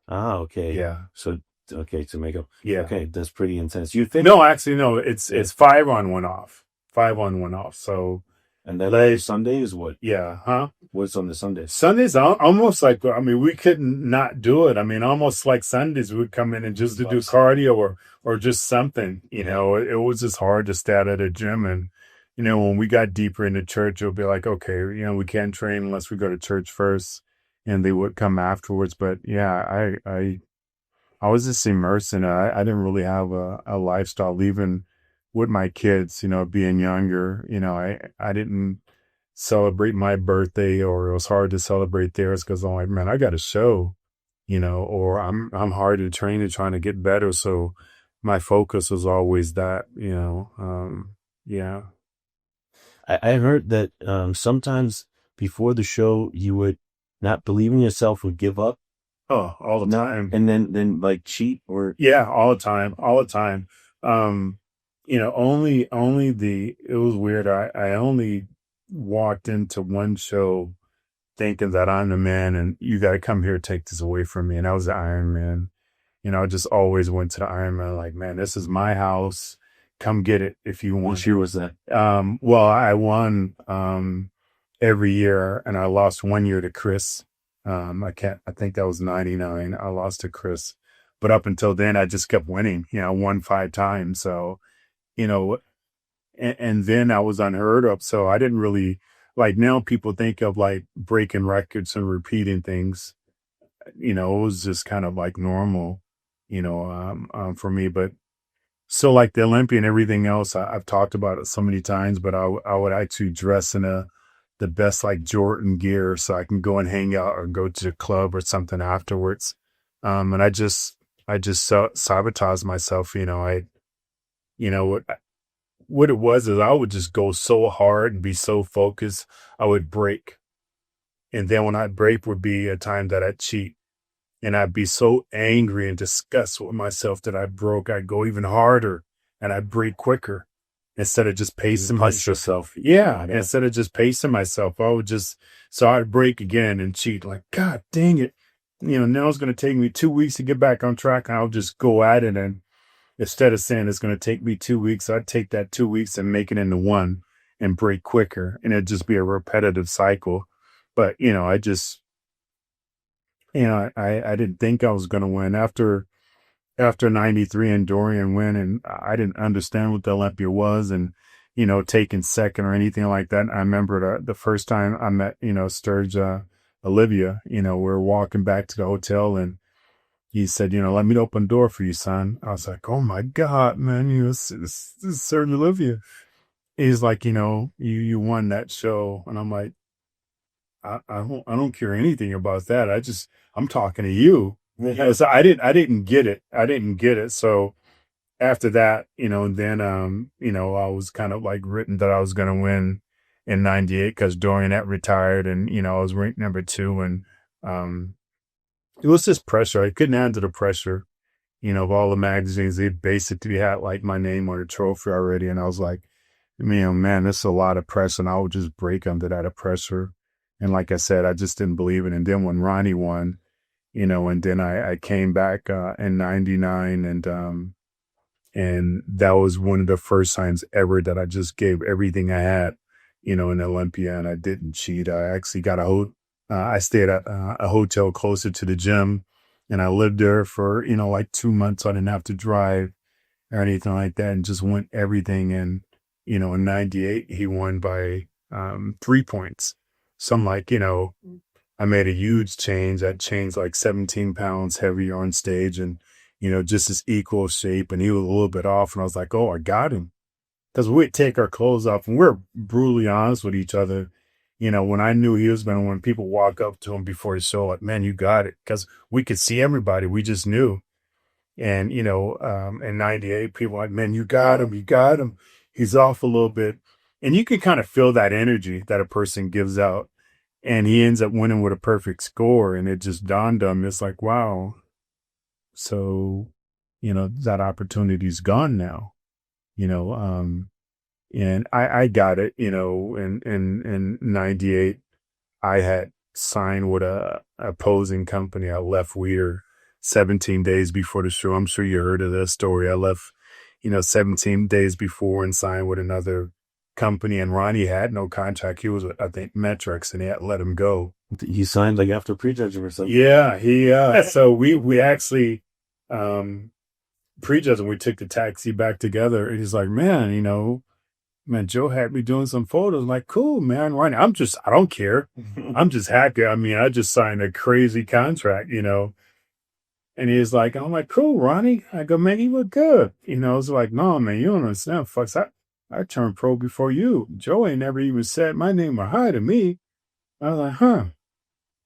Ah, okay. Yeah. So okay, to make up. Yeah. Okay, that's pretty intense. You think? No, actually, no. It's 5-on, 1-off. 5-on, 1-off. So and then Sunday is what? Yeah. Huh? What's on the Sundays? Sundays almost like, we couldn't not do it. Almost like Sundays we would come in and just to do cardio or just something, it was just hard to stay out at a gym. And, when we got deeper into church, it would be like, okay, we can't train unless we go to church first, and they would come afterwards. But yeah, I was just immersed in it. I didn't really have a lifestyle, even with my kids, being younger, I didn't celebrate my birthday, or it was hard to celebrate theirs because I'm like, man, I got a show, or I'm hard to train and trying to get better. So my focus was always that, yeah. I heard that sometimes before the show you would not believe in yourself, would give up. Oh, all the time. And then like cheat or yeah, all the time. It was weird. I only walked into one show thinking that I'm the man and you got to come here, take this away from me. And I was the Iron Man. I just always went to the Iron Man like, man, this is my house. Come get it if you want. What year was that? Well, I won every year and I lost 1 year to Chris. I think that was 99. I lost to Chris. But up until then, I just kept winning. I won 5 times. So, and then I was unheard of. So I didn't really, like, now people think of like breaking records and repeating things. It was just kind of like normal, for me. But so like the Olympia and everything else, I've talked about it so many times, but I would actually dress in the best like Jordan gear so I can go and hang out or go to the club or something afterwards. And I just sabotaged myself. What it was is I would just go so hard and be so focused, I would break. And then when I break would be a time that I'd cheat. And I'd be so angry and disgusted with myself that I broke. I'd go even harder and I'd break quicker. instead of just pacing Punch myself. yourself. Yeah, instead of just pacing myself, I would just, so I'd break again and cheat. Like, God dang it. Now it's going to take me 2 weeks to get back on track. And I'll just go at it. And instead of saying it's going to take me 2 weeks, I'd take that 2 weeks and make it into one and break quicker. And it'd just be a repetitive cycle. But, I just, I didn't think I was going to win after 93 and Dorian win, and I didn't understand what the Olympia was and, taking second or anything like that. I remember the first time I met, Sturge, Olivia, we're walking back to the hotel and he said, let me open the door for you, son. I was like, oh my God, man, this is Sturge Olivia. He's like, you won that show. And I'm like, I don't care anything about that. I'm talking to you. Yeah, so I didn't get it. So after that, then, I was kind of like written that I was going to win in 98 because Dorian had retired and, I was ranked number 2. And, it was just pressure. I couldn't handle the pressure, of all the magazines. They basically had like my name on the trophy already. And I was like, man, this is a lot of pressure. And I would just break under that pressure. And like I said, I just didn't believe it. And then when Ronnie won, and then I came back in 99 and that was one of the first times ever that I just gave everything I had, in Olympia, and I didn't cheat. I actually got I stayed at a hotel closer to the gym, and I lived there for, like 2 months. So I didn't have to drive or anything like that, and just went everything. And, in 98, he won by 3 points. So I'm like, I made a huge change. I changed like 17 pounds heavier on stage and, just as equal shape. And he was a little bit off. And I was like, oh, I got him. Because we'd take our clothes off and we're brutally honest with each other. When I knew he was going to, when people walk up to him before the show, like, man, you got it. Because we could see everybody. We just knew. And, in 98, people were like, man, you got him. You got him. He's off a little bit. And you can kind of feel that energy that a person gives out. And he ends up winning with a perfect score. And it just dawned on me. It's like, wow. So, that opportunity's gone now, and I got it, in 98, I had signed with a opposing company. I left Weeder 17 days before the show. I'm sure you heard of this story. I left, 17 days before and signed with another company, and Ronnie had no contract. He was with, I think, Metrics, and they had let him go. He signed like after prejudging or something. Yeah, so we actually prejudging. We took the taxi back together, and he's like, man, Joe had me doing some photos. I'm like, cool, man, Ronnie. I don't care. I'm just happy. I just signed a crazy contract, And he's like, I'm like, cool, Ronnie. I go, man, you look good. It's like, no, man, you don't understand. Fucks, I turned pro before you. Joe ain't never even said my name or hi to me. I was like, huh.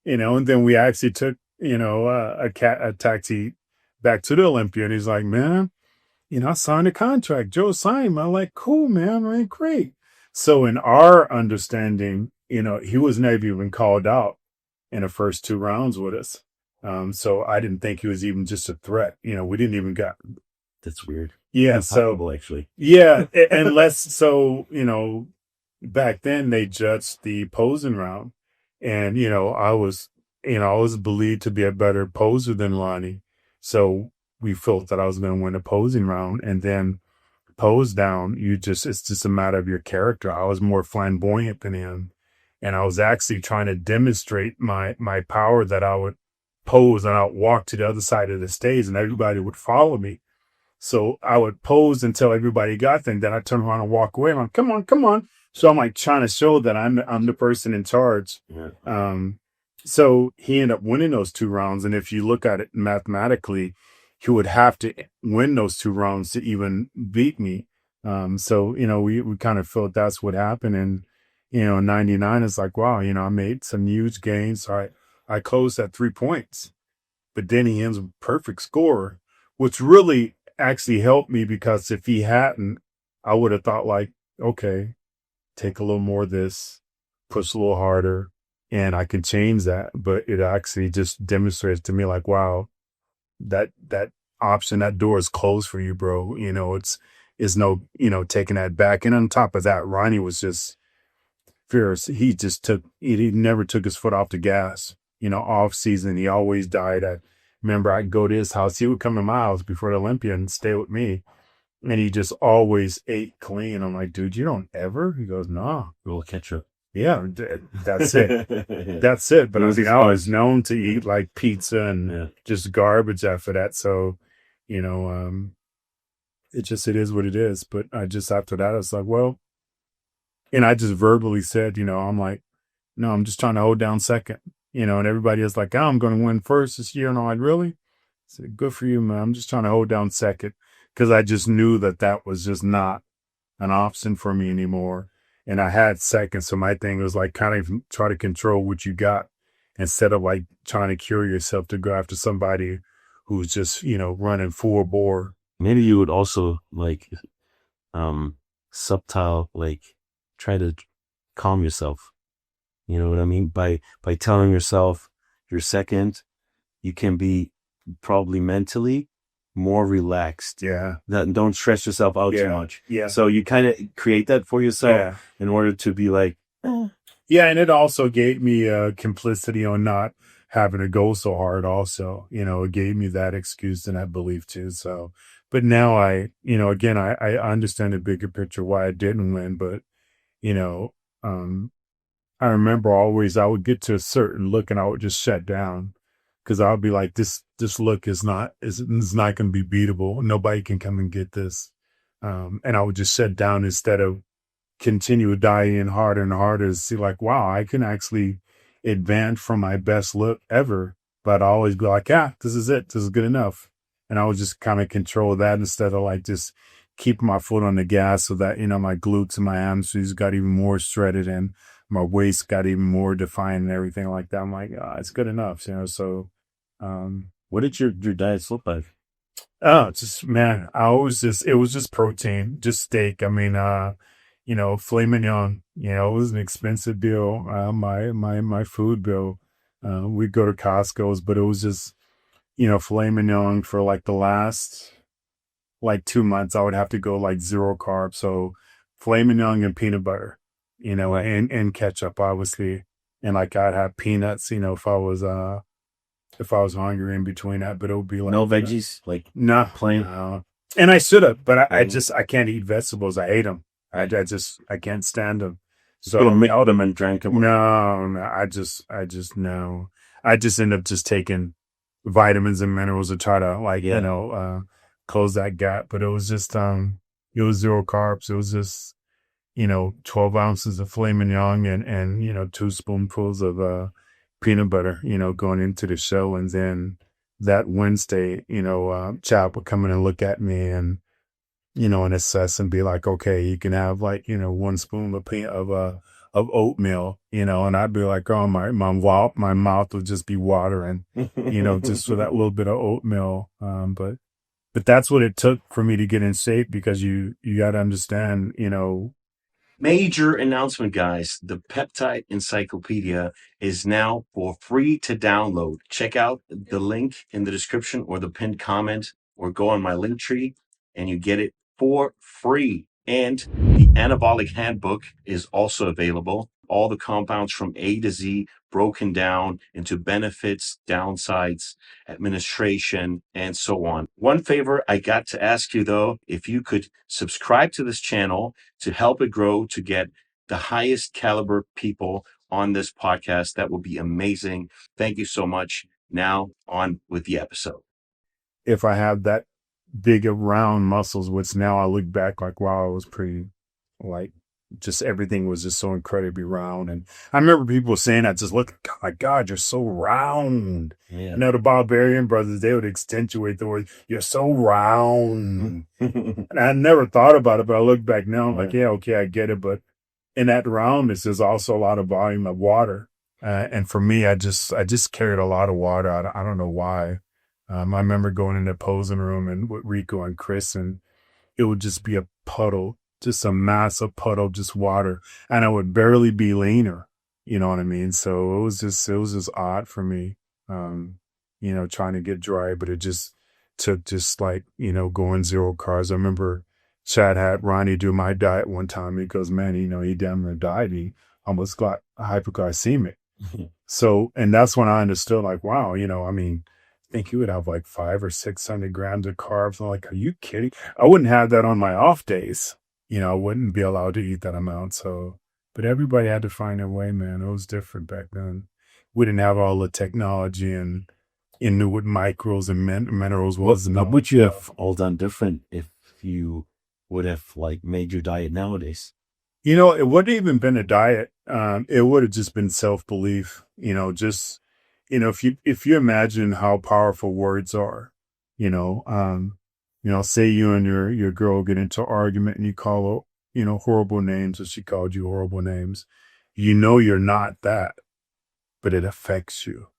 And then we actually took, a taxi back to the Olympia. And he's like, man, I signed a contract. Joe signed me. I'm like, cool, man. I mean, great. So in our understanding, he was never even called out in the first 2 rounds with us. So I didn't think he was even just a threat. We didn't even got. That's weird. Yeah. Impossible, actually. Yeah. Back then they judged the posing round, and, I was believed to be a better poser than Ronnie. So we felt that I was going to win a posing round, and then pose down. It's just a matter of your character. I was more flamboyant than him. And I was actually trying to demonstrate my power, that I would pose and I'd walk to the other side of the stage and everybody would follow me. So I would pose until everybody got there, and then I turn around and walk away. I'm like, come on. So I'm like trying to show that I'm the person in charge. Yeah. So he ended up winning those 2 rounds. And if you look at it mathematically, he would have to win those 2 rounds to even beat me. So, we kind of felt that's what happened. And, in 99, it's like, wow, I made some huge gains. So I closed at 3 points, but then he ends with perfect score, which really actually helped me, because if he hadn't, I would have thought like, okay, take a little more of this, push a little harder, and I can change that. But it actually just demonstrates to me like, wow, that option, that door is closed for you, bro. It's is no, taking that back. And on top of that, Ronnie was just fierce. He never took his foot off the gas. Off season, he always died. I remember I'd go to his house. He would come to my house before the Olympia and stay with me. And he just always ate clean. I'm like, dude, you don't ever? He goes, no. Roll ketchup. Yeah, that's it. That's it. But I was known to eat like pizza and just garbage after that. So, it is what it is. But after that, I was like, well, and I just verbally said, I'm like, no, I'm just trying to hold down second, and everybody is like, oh, I'm going to win first this year. And I'm like, really? I said, good for you, man. I'm just trying to hold down second because I just knew that was just not an option for me anymore. And I had second. So my thing was like kind of try to control what you got instead of like trying to cure yourself to go after somebody who's just, running full bore. Maybe you would also like subtle, like try to calm yourself. You know what I mean? By telling yourself you're second, you can be probably mentally more relaxed. Yeah. Don't stress yourself out too much. Yeah. So you kind of create that for yourself in order to be like, Yeah, and it also gave me complicity on not having to go so hard also. It gave me that excuse and that belief too. So, but now I understand the bigger picture why I didn't win, but, I remember always I would get to a certain look and I would just shut down because I would be like, this look is not going to be beatable. Nobody can come and get this. And I would just shut down instead of continue dying harder and harder to see like, wow, I can actually advance from my best look ever. But I always be like, this is it. This is good enough. And I would just kind of control that instead of like just keep my foot on the gas so that, my glutes and my hamstrings got even more shredded and my waist got even more defined and everything like that. I'm like, it's good enough, so. what did your diet look like? Oh, just, man, it was just protein, just steak. I mean, filet mignon, it was an expensive bill. My food bill, we'd go to Costco's, but it was just, filet mignon for like the last, like 2 months, I would have to go like 0 carbs. So filet mignon and peanut butter, and ketchup, obviously. And like I'd have peanuts, if I was hungry in between that, but it would be like no veggies, like no plain. And I should have, but I can't eat vegetables. I hate them. I can't stand them. So melt them and drank them. No, I just no. I just end up just taking vitamins and minerals to try to close that gap. But it was just it was 0 carbs. It was just 12 ounces of filet mignon and 2 spoonfuls of peanut butter, going into the show. And then that Wednesday, Chap would come in and look at me and, and assess and be like, okay, you can have like, 1 spoon of oatmeal, and I'd be like, oh, my mouth would just be watering, just for that little bit of oatmeal. But that's what it took for me to get in shape because you got to understand, Major announcement, guys. The Peptide Encyclopedia is now for free to download. Check out the link in the description or the pinned comment or go on my link tree and you get it for free. And the Anabolic Handbook is also available. All the compounds from A to Z broken down into benefits, downsides, administration, and so on. One favor I got to ask you, though, if you could subscribe to this channel to help it grow to get the highest caliber people on this podcast, that would be amazing. Thank you so much. Now on with the episode. If I have that big of round muscles, which now I look back like, wow, I was pretty like just everything was just so incredibly round. And I remember people saying that, just look, oh my God, you're so round. Yeah. The Barbarian Brothers, they would accentuate the word, you're so round. And I never thought about it, but I look back now, I'm like, yeah, okay, I get it. But in that roundness, there's also a lot of volume of water. And for me, I just carried a lot of water. I don't know why. I remember going in the posing room and with Rico and Chris, and it would just be a puddle, just a massive puddle, just water. And I would barely be leaner. You know what I mean? So it was just odd for me, trying to get dry, but it just took just like, going 0 carbs. I remember Chad had Ronnie do my diet one time. He goes, man, he damn near died. He almost got hypoglycemic. So, and that's when I understood, like, wow, I think he would have like 500 or 600 grams of carbs. I'm like, are you kidding? I wouldn't have that on my off days. I wouldn't be allowed to eat that amount. So, but everybody had to find their way, man. It was different back then. We didn't have all the technology and knew what micros and minerals was. What would you have all done different if you would have like made your diet nowadays? It wouldn't even been a diet. It would have just been self-belief, if you imagine how powerful words are, say you and your girl get into an argument and you call her, horrible names, or she called you horrible names. You're not that, but it affects you.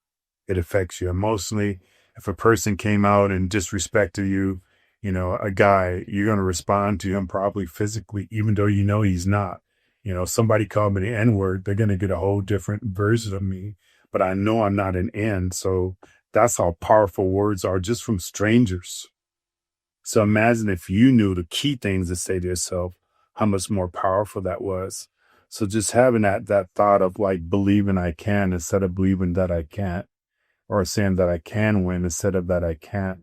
It affects you emotionally. If a person came out and disrespected you, a guy, you're going to respond to him probably physically, even though he's not. Somebody called me the N-word, they're going to get a whole different version of me, but I know I'm not an N. So that's how powerful words are just from strangers. So imagine if you knew the key things to say to yourself, how much more powerful that was. So just having that thought of like believing I can instead of believing that I can't, or saying that I can win instead of that I can't,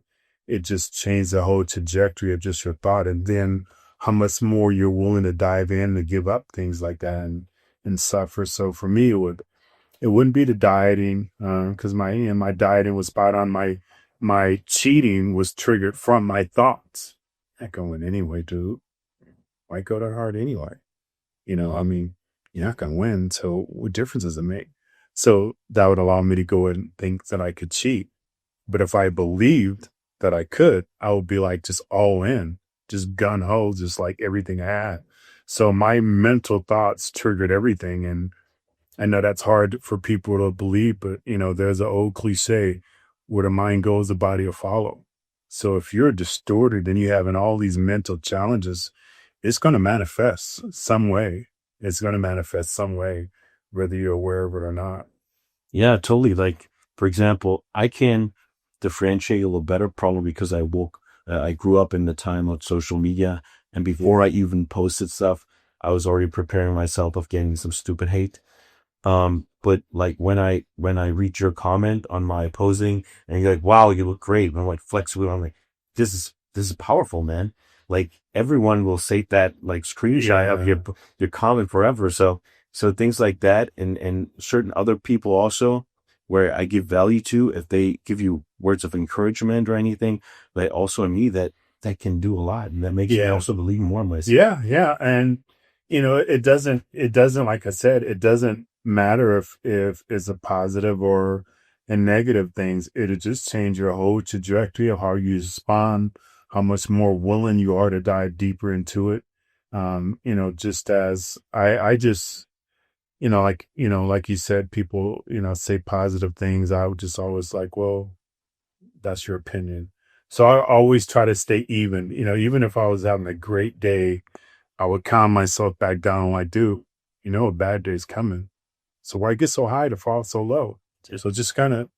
it just changed the whole trajectory of just your thought. And then how much more you're willing to dive in and give up things like that and suffer. So for me, it wouldn't be the dieting, because my dieting was spot on. My cheating was triggered from my thoughts. Not going anyway, dude. Why go that hard anyway? You're not gonna win. So what difference does it make? So that would allow me to go and think that I could cheat. But if I believed that I could, I would be like just all in, just gun ho, just like everything I had. So my mental thoughts triggered everything. And I know that's hard for people to believe, but there's an old cliche, where the mind goes, the body will follow. So if you're distorted and you're having all these mental challenges, it's going to manifest some way. It's going to manifest some way, whether you're aware of it or not. Yeah, totally. Like, for example, I can differentiate a little better probably because I grew up in the time of social media. And before I even posted stuff, I was already preparing myself of getting some stupid hate. But like when I read your comment on my posing and you're like, wow, you look great. And I'm like, flexible. I'm like, this is powerful, man. Like everyone will say that, like screenshot of your comment forever. So things like that and certain other people also where I give value to, if they give you words of encouragement or anything, but also in me that can do a lot. And that makes me also believe more in myself. Yeah. And it doesn't, like I said, it doesn't matter if it's a positive or a negative things. It'll just change your whole trajectory of how you respond, how much more willing you are to dive deeper into it. Just as I just, like you said, people, say positive things. I would just always like, well, that's your opinion. So I always try to stay even, even if I was having a great day, I would calm myself back down like, dude, a bad day's coming. So why get so high to fall so low? So just kind of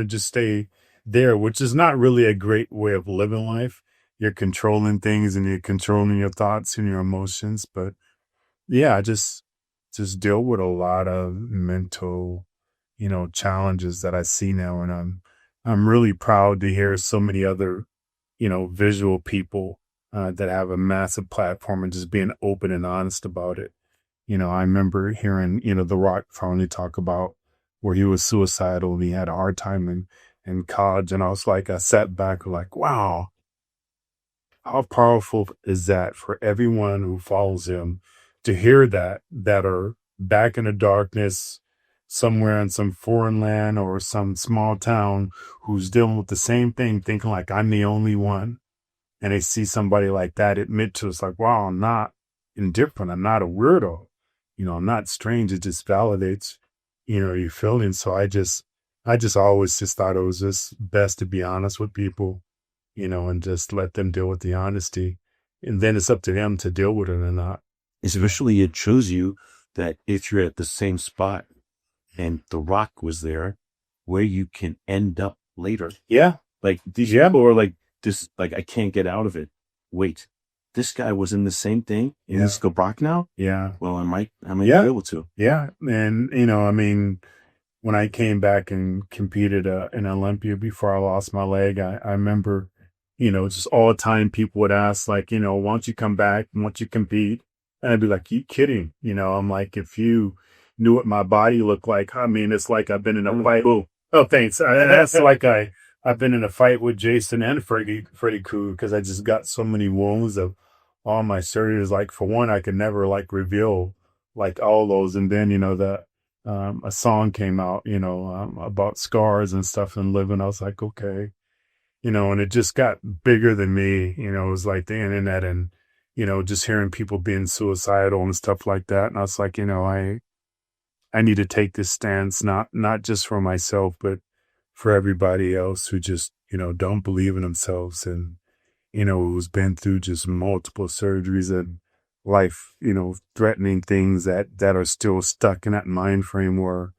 just stay there, which is not really a great way of living life. You're controlling things and you're controlling your thoughts and your emotions. But yeah, I just deal with a lot of mental, challenges that I see now. And I'm really proud to hear so many other, visual people that have a massive platform and just being open and honest about it. I remember hearing, The Rock finally talk about where he was suicidal and he had a hard time in college. And I sat back like, wow, how powerful is that for everyone who follows him to hear that are back in the darkness somewhere in some foreign land or some small town who's dealing with the same thing, thinking like I'm the only one. And they see somebody like that admit to us like, wow, I'm not indifferent. I'm not a weirdo. I'm not strange. It just validates, your feelings. So I just always just thought it was just best to be honest with people, and just let them deal with the honesty. And then it's up to them to deal with it or not. Especially it shows you that if you're at the same spot and The Rock was there, where you can end up later. Yeah. Like these people are like this, like I can't get out of it. Wait, this guy was in the same thing and Yeah. he's go back now. Yeah. Well, I might Yeah. be able to. Yeah. And, I mean, when I came back and competed in Olympia before I lost my leg, I remember, just all the time people would ask, like, why don't you come back? Why don't you compete? And I'd be like, you kidding? I'm like, if you knew what my body looked like, I mean, it's like I've been in a fight. Oh, thanks. That's like I've been in a fight with Jason and Freddy Krueger because I just got so many wounds of all my surgeries. Like, for one, I could never like reveal like all those. And then, a song came out, about scars and stuff and living. I was like, okay, and it just got bigger than me. It was like the internet and, just hearing people being suicidal and stuff like that. And I was like, I need to take this stance, not just for myself, but for everybody else who just, don't believe in themselves and, who's been through just multiple surgeries and life, threatening things that are still stuck in that mind frame where,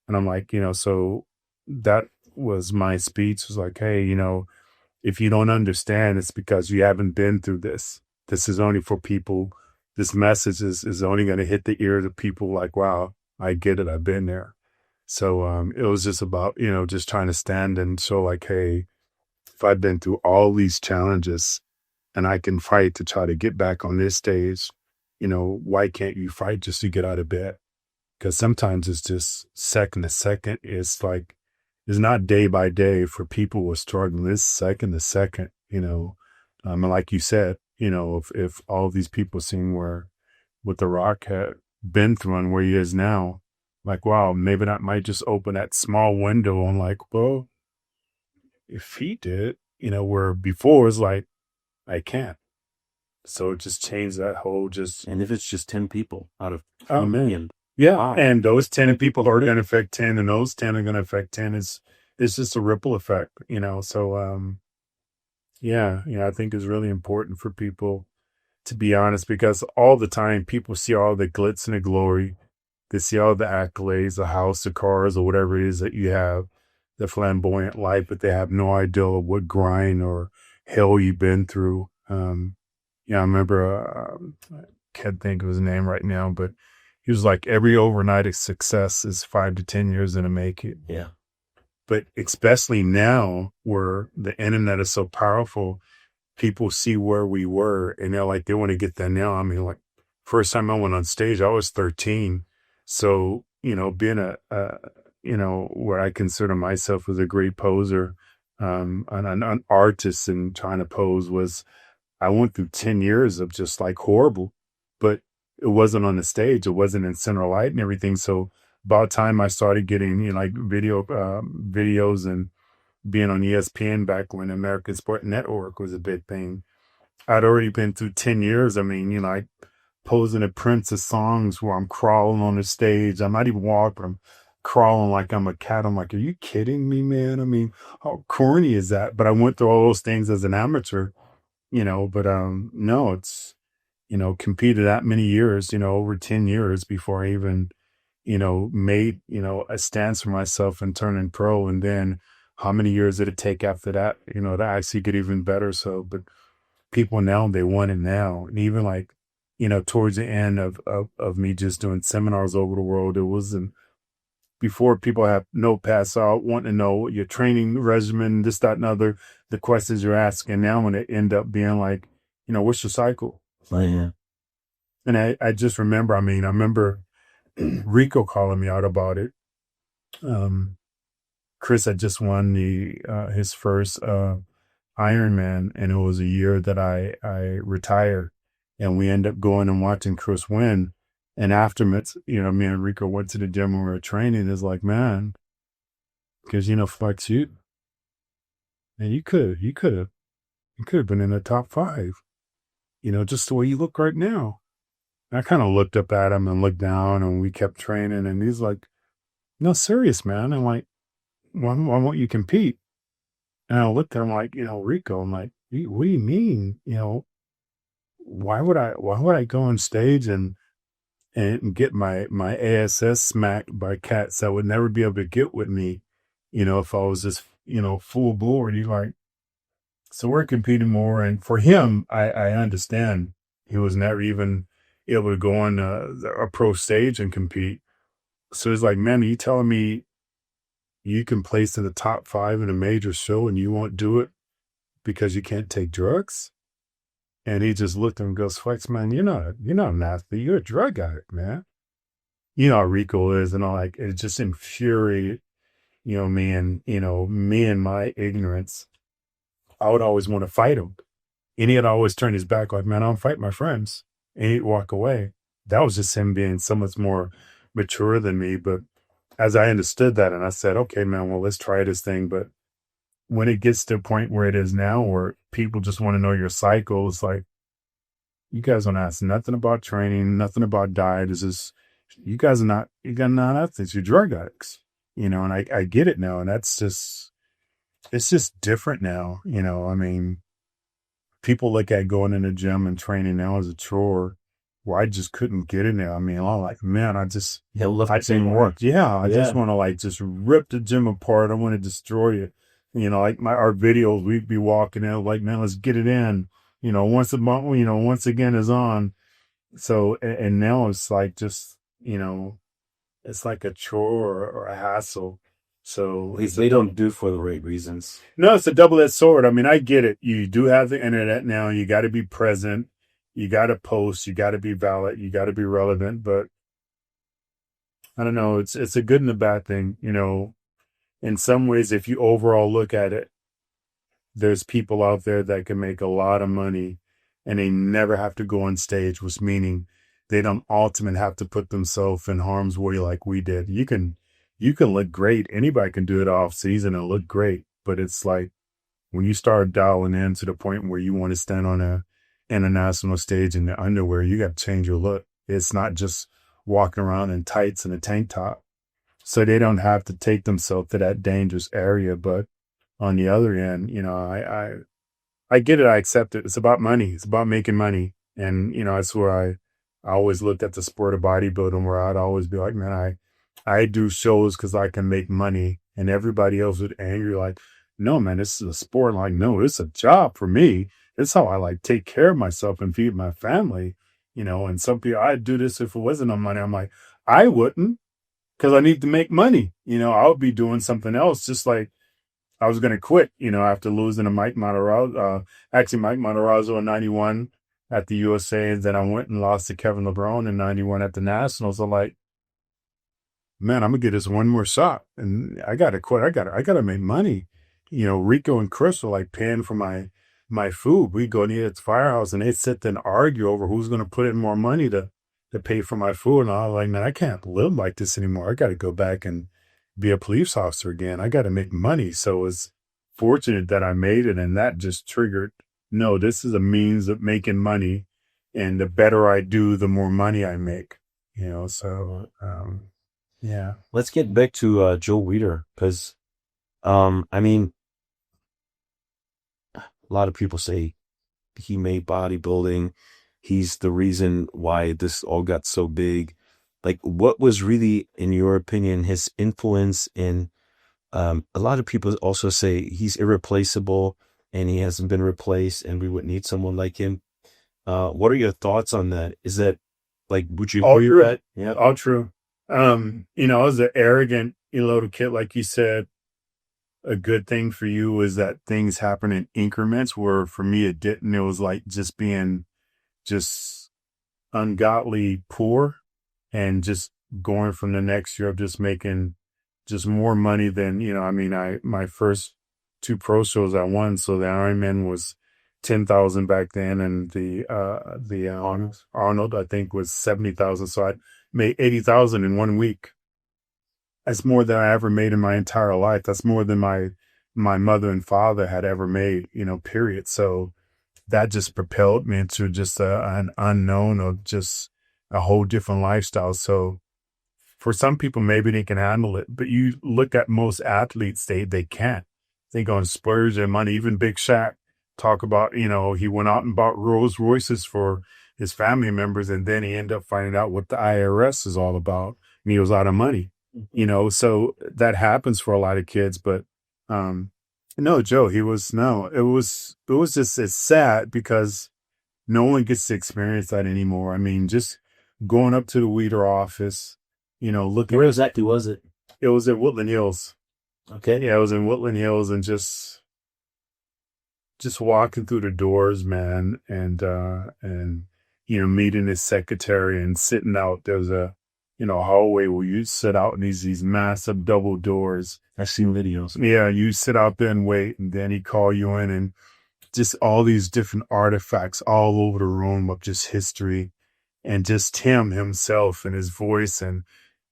and I'm like, so that was my speech, was like, hey, if you don't understand, it's because you haven't been through this. This is only for people. This message is only going to hit the ears of people like, wow, I get it. I've been there. So it was just about, just trying to stand and show like, hey, if I've been through all these challenges and I can fight to try to get back on this stage, why can't you fight just to get out of bed? Because sometimes it's just second to second. It's like, it's not day by day for people who are struggling. It's second to second, and like you said, if all these people seeing what The Rock had been through and where he is now, like, wow, maybe that might just open that small window on like, well, if he did, where before it's like, I can't. So it just changed that whole just. And if it's just 10 people out of Oh, 2 man. million, Yeah. wow. And those 10 people are going to affect 10 and those 10 are going to affect 10. It's just a ripple effect, So, yeah, I think it's really important for people to be honest, because all the time people see all the glitz and the glory. They see all the accolades, the house, the cars, or whatever it is that you have, the flamboyant life, but they have no idea of what grind or hell you've been through. I remember, I can't think of his name right now, but he was like, every overnight of success is 5 to 10 years in the making. Yeah. But especially now where the internet is so powerful, people see where we were and they're like, they want to get that now. I mean, like, first time I went on stage, I was 13. So, being where I consider myself as a great poser, an artist and trying to pose I went through 10 years of just like horrible, but it wasn't on the stage. It wasn't in center light and everything. So about time I started getting, like videos and being on ESPN back when American Sport Network was a big thing. I'd already been through 10 years. I mean, I posing at Prince's songs where I'm crawling on the stage. I'm not even walking. I'm crawling like I'm a cat. I'm like, are you kidding me, man? I mean, how corny is that? But I went through all those things as an amateur, but no, it's, competed that many years, over 10 years before I even, made, a stance for myself and turning pro. And then how many years did it take after that, to actually get even better? So, but people now, they want it now. And even like, towards the end of me just doing seminars over the world, it wasn't before people have notepads out wanting to know your training regimen, this, that, and other, the questions you're asking now when it end up being like, what's your cycle? Oh, yeah. And I just remember, I remember Rico calling me out about it. Chris had just won his first Ironman, and it was a year that I retired, and we ended up going and watching Chris win. And afterwards, me and Rico went to the gym when we were training. It's like, man, because Flex, you could have been in the top 5, just the way you look right now. And I kind of looked up at him and looked down, and we kept training. And he's like, no, serious, man. I'm like, why won't you compete? And I looked at him like, Rico, I'm like, what do you mean? Why would I go on stage and get my ASS smacked by cats that would never be able to get with me, if I was just, full bore? And he's like, So we're competing more. And for him, I understand he was never even able to go on a pro stage and compete. So it's like, man, are you telling me you can place in the top 5 in a major show and you won't do it because you can't take drugs? And he just looked at him and goes, Flex, man, you're not an athlete. You're a drug addict, man. You know how Rico is and all, like, it just infuriated, me and my ignorance. I would always want to fight him. And he'd always turn his back like, man, I don't fight my friends. And he'd walk away. That was just him being so much more mature than me. But as I understood that, and I said, okay, man, well, let's try this thing. But when it gets to a point where it is now, where people just want to know your cycle, it's like, you guys don't ask nothing about training, nothing about diet. It's just, you guys are not athletes, you're drug addicts, and I get it now. And it's just different now. I mean, people look at going in the gym and training now as a chore. Well, I just couldn't get in there. I mean, I'm like, man, I didn't work. Yeah, I just want to like just rip the gym apart. I want to destroy it. Like our videos, we'd be walking in like, man, let's get it in. Once a month, once again is on. So, and now it's like just, it's like a chore or a hassle. So They don't do it for the right reasons. no, it's a double-edged sword. I mean, I get it. You do have the internet now. You got to be present. You got to post. You got to be valid. You got to be relevant. But I don't know. It's a good and a bad thing. In some ways, if you overall look at it, there's people out there that can make a lot of money and they never have to go on stage, which meaning they don't ultimately have to put themselves in harm's way like we did. You can look great. Anybody can do it off season and look great. But it's like when you start dialing in to the point where you want to stand on a international stage in the underwear, you got to change your look. It's not just walking around in tights and a tank top. So they don't have to take themselves to that dangerous area. But on the other end, I get it. I accept it. It's about money. It's about making money. And, that's where I always looked at the sport of bodybuilding, where I'd always be like, man, I do shows because I can make money. And everybody else would angry like, no, man, this is a sport. Like, no, it's a job for me. It's how I like take care of myself and feed my family, and some people, I'd do this if it wasn't no money. I'm like, I wouldn't, because I need to make money. I would be doing something else, just like I was going to quit, after losing to Mike Matarazzo, Mike Matarazzo in 91 at the USA. And then I went and lost to Kevin LeBron in 91 at the Nationals. I'm like, man, I'm going to get this one more shot and I got to quit. I got to make money. Rico and Chris were like paying for my food. We go near its firehouse and they sit there and argue over who's going to put in more money to pay for my food. And I was like, man, I can't live like this anymore. I got to go back and be a police officer again. I got to make money. So it's fortunate that I made it. And that just triggered, no, this is a means of making money. And the better I do, the more money I make, so, yeah. Let's get back to Joe Weider, because, I mean, a lot of people say he made bodybuilding. He's the reason why this all got so big. Like, what was really, in your opinion, his influence in, a lot of people also say he's irreplaceable and he hasn't been replaced and we would need someone like him. What are your thoughts on that? Is that, like, would you agree with that? Yeah. All true. I was an arrogant little kid, like you said. A good thing for you is that things happen in increments, where for me it didn't. It was like just being just ungodly poor and just going from the next year of just making just more money than, my first 2 pro shows I won. So the Ironman was 10,000 back then. And the Arnold, I think, was 70,000. So I made 80,000 in 1 week. That's more than I ever made in my entire life. That's more than my mother and father had ever made, period. So that just propelled me into just an unknown of just a whole different lifestyle. So for some people, maybe they can handle it, but you look at most athletes, they can't. They go and splurge their money. Even Big Shaq talk about, he went out and bought Rolls Royces for his family members. And then he ended up finding out what the IRS is all about. And he was out of money. So that happens for a lot of kids, but No, Joe, he was no. It was just it's sad because no one gets to experience that anymore. I mean, just going up to the Weeder office, looking. Where exactly was it? It was in Woodland Hills. Okay. Yeah, it was in Woodland Hills, and just walking through the doors, man, and meeting his secretary and sitting out. There's a hallway where you sit out in these massive double doors. I've seen videos. Yeah, you sit out there and wait, and then he call you in, and just all these different artifacts all over the room of just history, and just him himself and his voice, and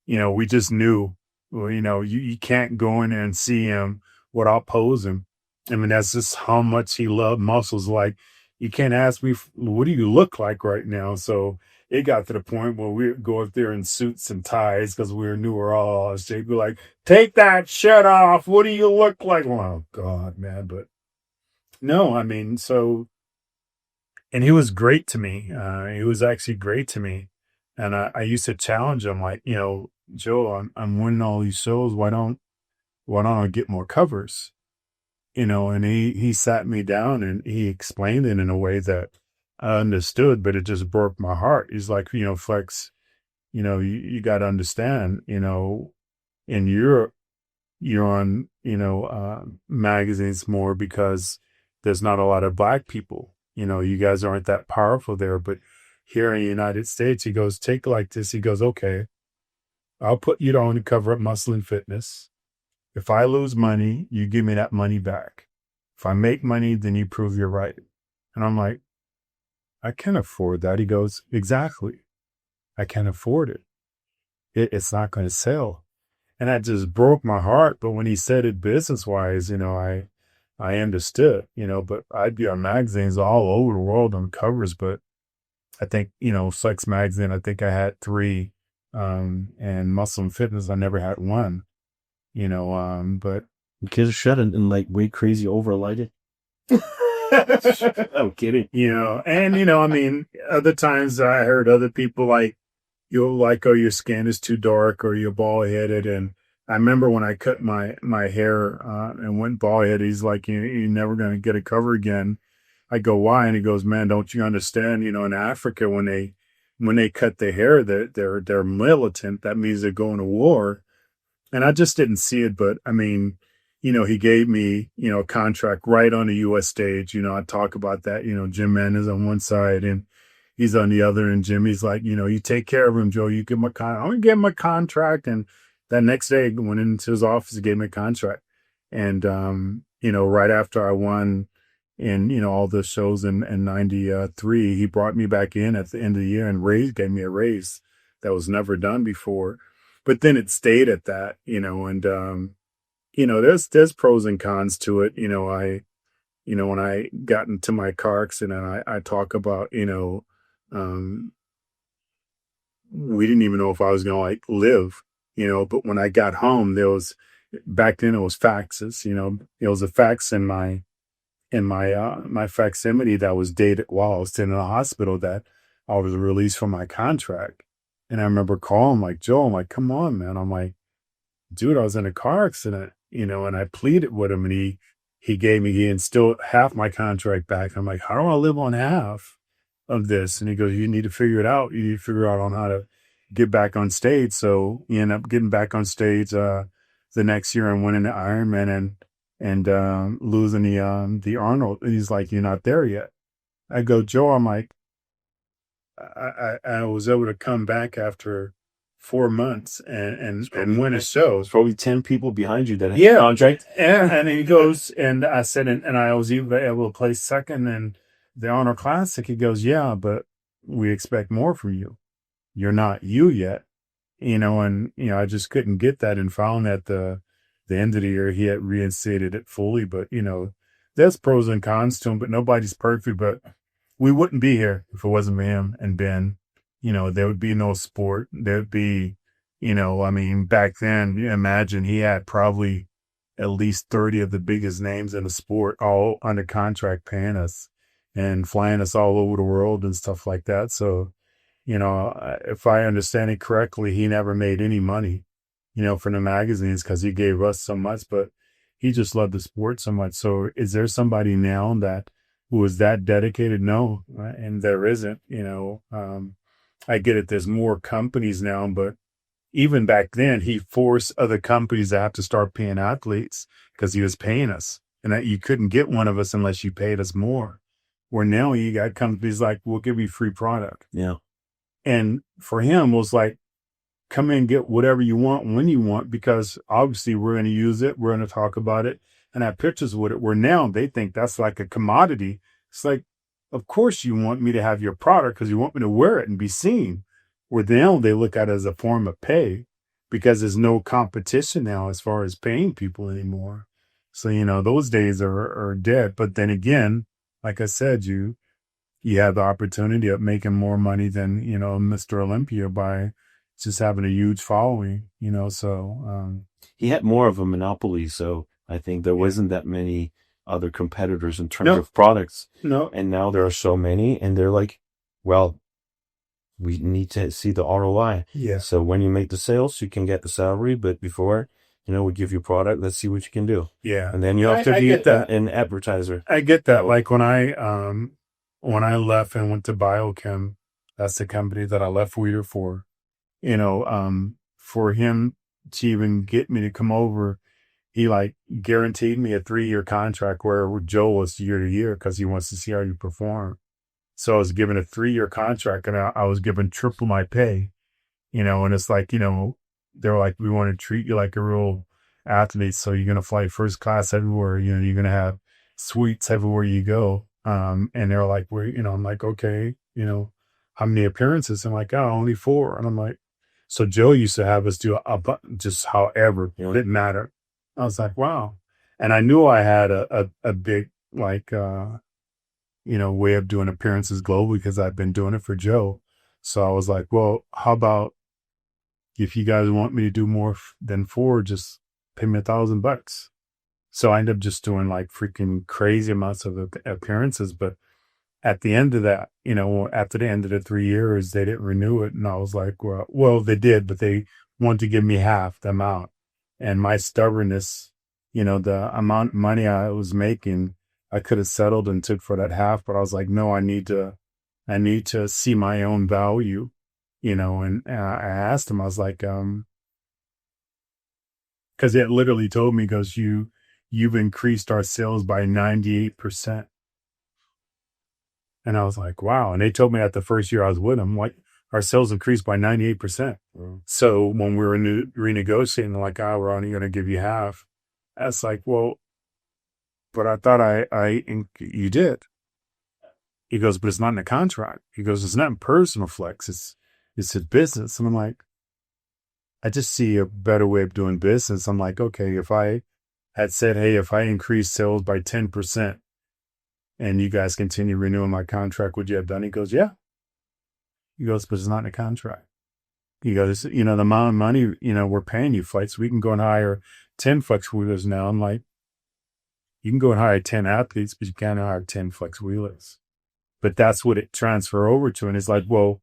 we just knew, well, you can't go in there and see him without posing. I mean, that's just how much he loved muscles. Like, you can't ask me, what do you look like right now? So it got to the point where we'd go up there in suits and ties because we knew we're all out of shape. We're like, take that shirt off. What do you look like? Oh, God, man. But no, I mean, and he was great to me. He was actually great to me. And I used to challenge him, like, Joe, I'm winning all these shows. Why don't I get more covers? And he sat me down and he explained it in a way that I understood, but it just broke my heart. He's like, Flex, you got to understand, in Europe, you're on, magazines more because there's not a lot of Black people. You guys aren't that powerful there. But here in the United States, he goes, take like this. He goes, okay, I'll put you on to cover up Muscle and Fitness. If I lose money, you give me that money back. If I make money, then you prove you're right. And I'm like, I can't afford that. He goes, exactly. I can't afford it. It's not going to sell. And that just broke my heart. But when he said it business-wise, I understood, but I'd be on magazines all over the world on covers. But I think, Flex Magazine, I think I had 3. And Muscle and Fitness, I never had 1. But Kids shut and like way crazy overlighted. I'm kidding. I mean, other times I heard other people like, you'll like, oh, your skin is too dark or you're bald headed. And I remember when I cut my hair and went bald headed, he's like, you're never going to get a cover again. I go, why? And he goes, man, don't you understand? In Africa, when they cut their hair, they're militant. That means they're going to war. And I just didn't see it. But I mean, he gave me, a contract right on the U.S. stage. I talk about that, Jim Mann is on one side and he's on the other. And Jimmy's like, you take care of him, Joe. You give him I'm going to give him a contract. And that next day, I went into his office and gave me a contract. And, right after I won in, all the shows in 93, he brought me back in at the end of the year and gave me a raise that was never done before. But then it stayed at that, and, there's pros and cons to it. When I got into my car accident, I talk about, we didn't even know if I was going to live, but when I got home, back then it was faxes, it was a fax in my facsimile that was dated while I was still in the hospital that I was released from my contract. And I remember calling like, Joe, I'm like, come on, man. I'm like, dude, I was in a car accident, and I pleaded with him and he instilled half my contract back. I'm like, how do I live on half of this? And he goes, you need to figure it out. You need to figure out on how to get back on stage. So he ended up getting back on stage the next year and winning the Ironman and losing the Arnold. And he's like, you're not there yet. I go, Joe, I'm like, I was able to come back after 4 months and win a show. There's probably 10 people behind you that had Yeah. a contract. And he goes, and I said, and I was even able to place second in the Honor Classic. He goes, yeah, but we expect more from you. You're not you yet, and, I just couldn't get that. And found at the end of the year, he had reinstated it fully. But, there's pros and cons to him, but nobody's perfect. But we wouldn't be here if it wasn't for him and Ben. There would be no sport. There'd be, back then, you imagine he had probably at least 30 of the biggest names in the sport all under contract paying us and flying us all over the world and stuff like that. So, if I understand it correctly, he never made any money, from the magazines because he gave us so much. But he just loved the sport so much. So is there somebody now that who is that dedicated? No, right? And there isn't, I get it. There's more companies now, but even back then, he forced other companies to have to start paying athletes because he was paying us, and that you couldn't get one of us unless you paid us more. Where now you got companies like, we'll give you free product. Yeah. And for him, it was like, come in, get whatever you want when you want, because obviously we're going to use it. We're going to talk about it and have pictures with it. Where now they think that's like a commodity. It's like, of course you want me to have your product because you want me to wear it and be seen. Where now they look at it as a form of pay because there's no competition now as far as paying people anymore. So, those days are dead. But then again, like I said, you have the opportunity of making more money than, Mr. Olympia by just having a huge following, so. He had more of a monopoly, so I think there wasn't that many other competitors in terms of products. No. And now there are so many, and they're like, well, we need to see the ROI. Yeah. So when you make the sales, you can get the salary, but before, we give you product, let's see what you can do. Yeah. And then you have to be an advertiser. I get that. Like when I left and went to Biochem, that's the company that I left Weider for, for him to even get me to come over, he like guaranteed me a 3-year contract where Joe was year to year because he wants to see how you perform. So I was given a 3-year contract and I was given triple my pay, and it's like, they're like, we want to treat you like a real athlete. So you're going to fly first class everywhere. You're going to have suites everywhere you go. And they're like, I'm like, okay, how many appearances? I'm like, oh, only 4. And I'm like, so Joe used to have us do just however, it didn't matter. I was like, wow. And I knew I had a big, like, way of doing appearances globally because I've been doing it for Joe. So I was like, well, how about if you guys want me to do more than 4, just pay me $1,000. So I ended up just doing like freaking crazy amounts of appearances. But at the end of that, after the end of the 3 years, they didn't renew it. And I was like, well, they did, but they wanted to give me half the amount. And my stubbornness, the amount of money I was making, I could have settled and took for that half, but I was like, no, I need to see my own value, and I asked him, I was like, cause it literally told me, goes, you've increased our sales by 98%. And I was like, wow. And they told me at the first year I was with them, like, our sales increased by 98%. Mm. So when we were renegotiating, like, we're only going to give you half. That's like, well, but I thought you did. He goes, but it's not in the contract. He goes, it's not in personal flex. It's a business. And I'm like, I just see a better way of doing business. I'm like, okay, if I had said, hey, if I increase sales by 10% and you guys continue renewing my contract, would you have done it? He goes, yeah. He goes, but it's not in the contract. He goes, the amount of money, we're paying you flights. We can go and hire 10 flex wheelers now. I'm like, you can go and hire 10 athletes, but you can't hire 10 flex wheelers. But that's what it transfer over to. And it's like, well,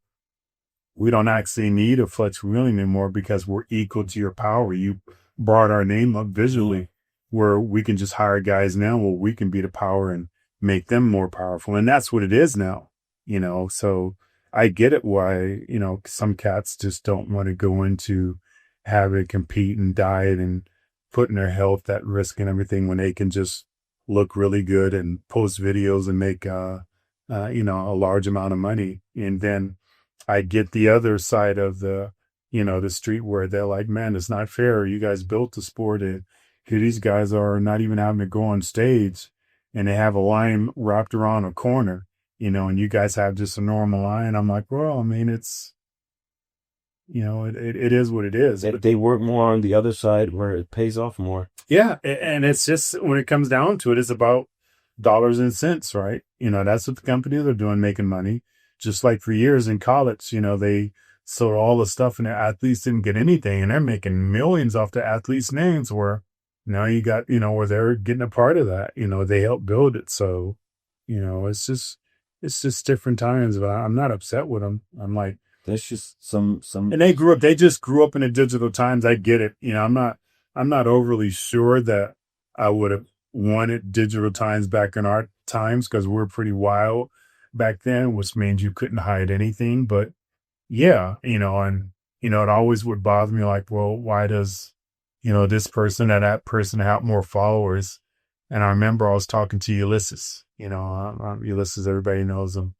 we don't actually need a flex wheeling anymore because we're equal to your power. You brought our name up visually where we can just hire guys now where we can be the power and make them more powerful. And that's what it is now, so I get it why, some cats just don't want to go into having compete and diet and putting their health at risk and everything when they can just look really good and post videos and make, a large amount of money. And then I get the other side of the street where they're like, man, it's not fair. You guys built the sport and here these guys are not even having to go on stage and they have a line wrapped around a corner, and you guys have just a normal line. I'm like, well, I mean, it's, it is what it is. They work more on the other side where it pays off more. Yeah. And it's just, when it comes down to it, it's about dollars and cents, right? That's what the companies are doing, making money. Just like for years in college, they sold all the stuff and the athletes didn't get anything, and they're making millions off the athletes' names, where now you got, where they're getting a part of that, they helped build it. So, it's just different times, but I'm not upset with them. I'm like, there's just some, and they just grew up in the digital times. I get it. I'm not overly sure that I would have wanted digital times back in our times because we're pretty wild back then, which means you couldn't hide anything. But yeah, and it always would bother me like, well, why does, this person and that person have more followers? And I remember I was talking to Ulysses, Ulysses, everybody knows him.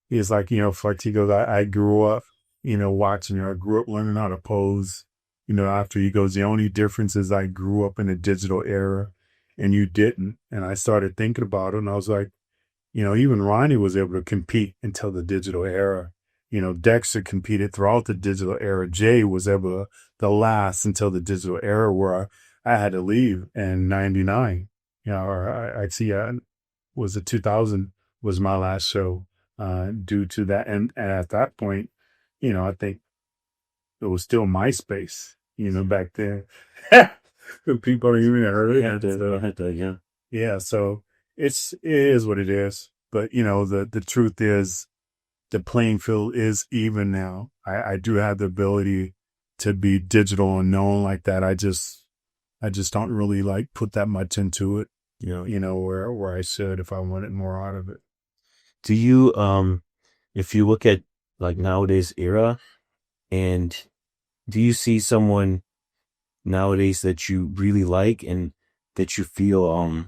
He's like, he goes, I grew up, watching, I grew up learning how to pose. After he goes, the only difference is I grew up in a digital era and you didn't. And I started thinking about it and I was like, even Ronnie was able to compete until the digital era. Dexter competed throughout the digital era. Jay was able to last until the digital era where I had to leave in 99, or I see, was it 2000 was my last show, due to that. And at that point, I think it was still MySpace, back then. People don't even heard it. Yeah. Yeah. So it is what it is. But, the truth is the playing field is even now. I do have the ability to be digital and known like that. I just don't really like put that much into it, where I should if I wanted more out of it. Do you, if you look at like nowadays era, and do you see someone nowadays that you really like and that you feel,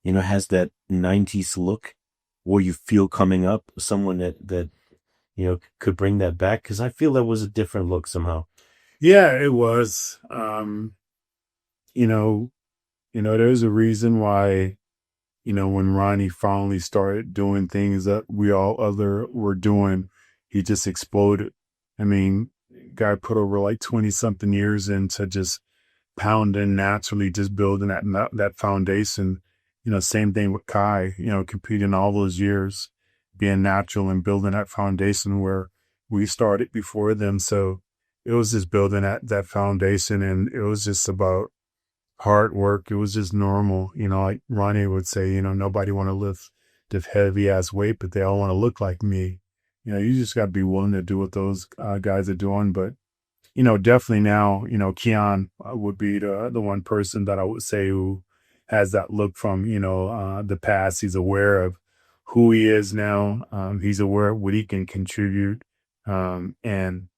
has that 90s look where you feel coming up, someone that could bring that back? Because I feel that was a different look somehow. Yeah, it was. There's a reason why, when Ronnie finally started doing things that we all other were doing, he just exploded. I mean, guy put over like 20 something years into just pounding naturally, just building that foundation. Same thing with Kai, competing all those years, being natural and building that foundation where we started before them. So it was just building that foundation, and it was just about hard work. It was just normal. Like Ronnie would say, nobody want to lift heavy ass weight, but they all want to look like me. You just got to be willing to do what those guys are doing. But, definitely now, Keon would be the one person that I would say who has that look from, the past. He's aware of who he is now. He's aware of what he can contribute. And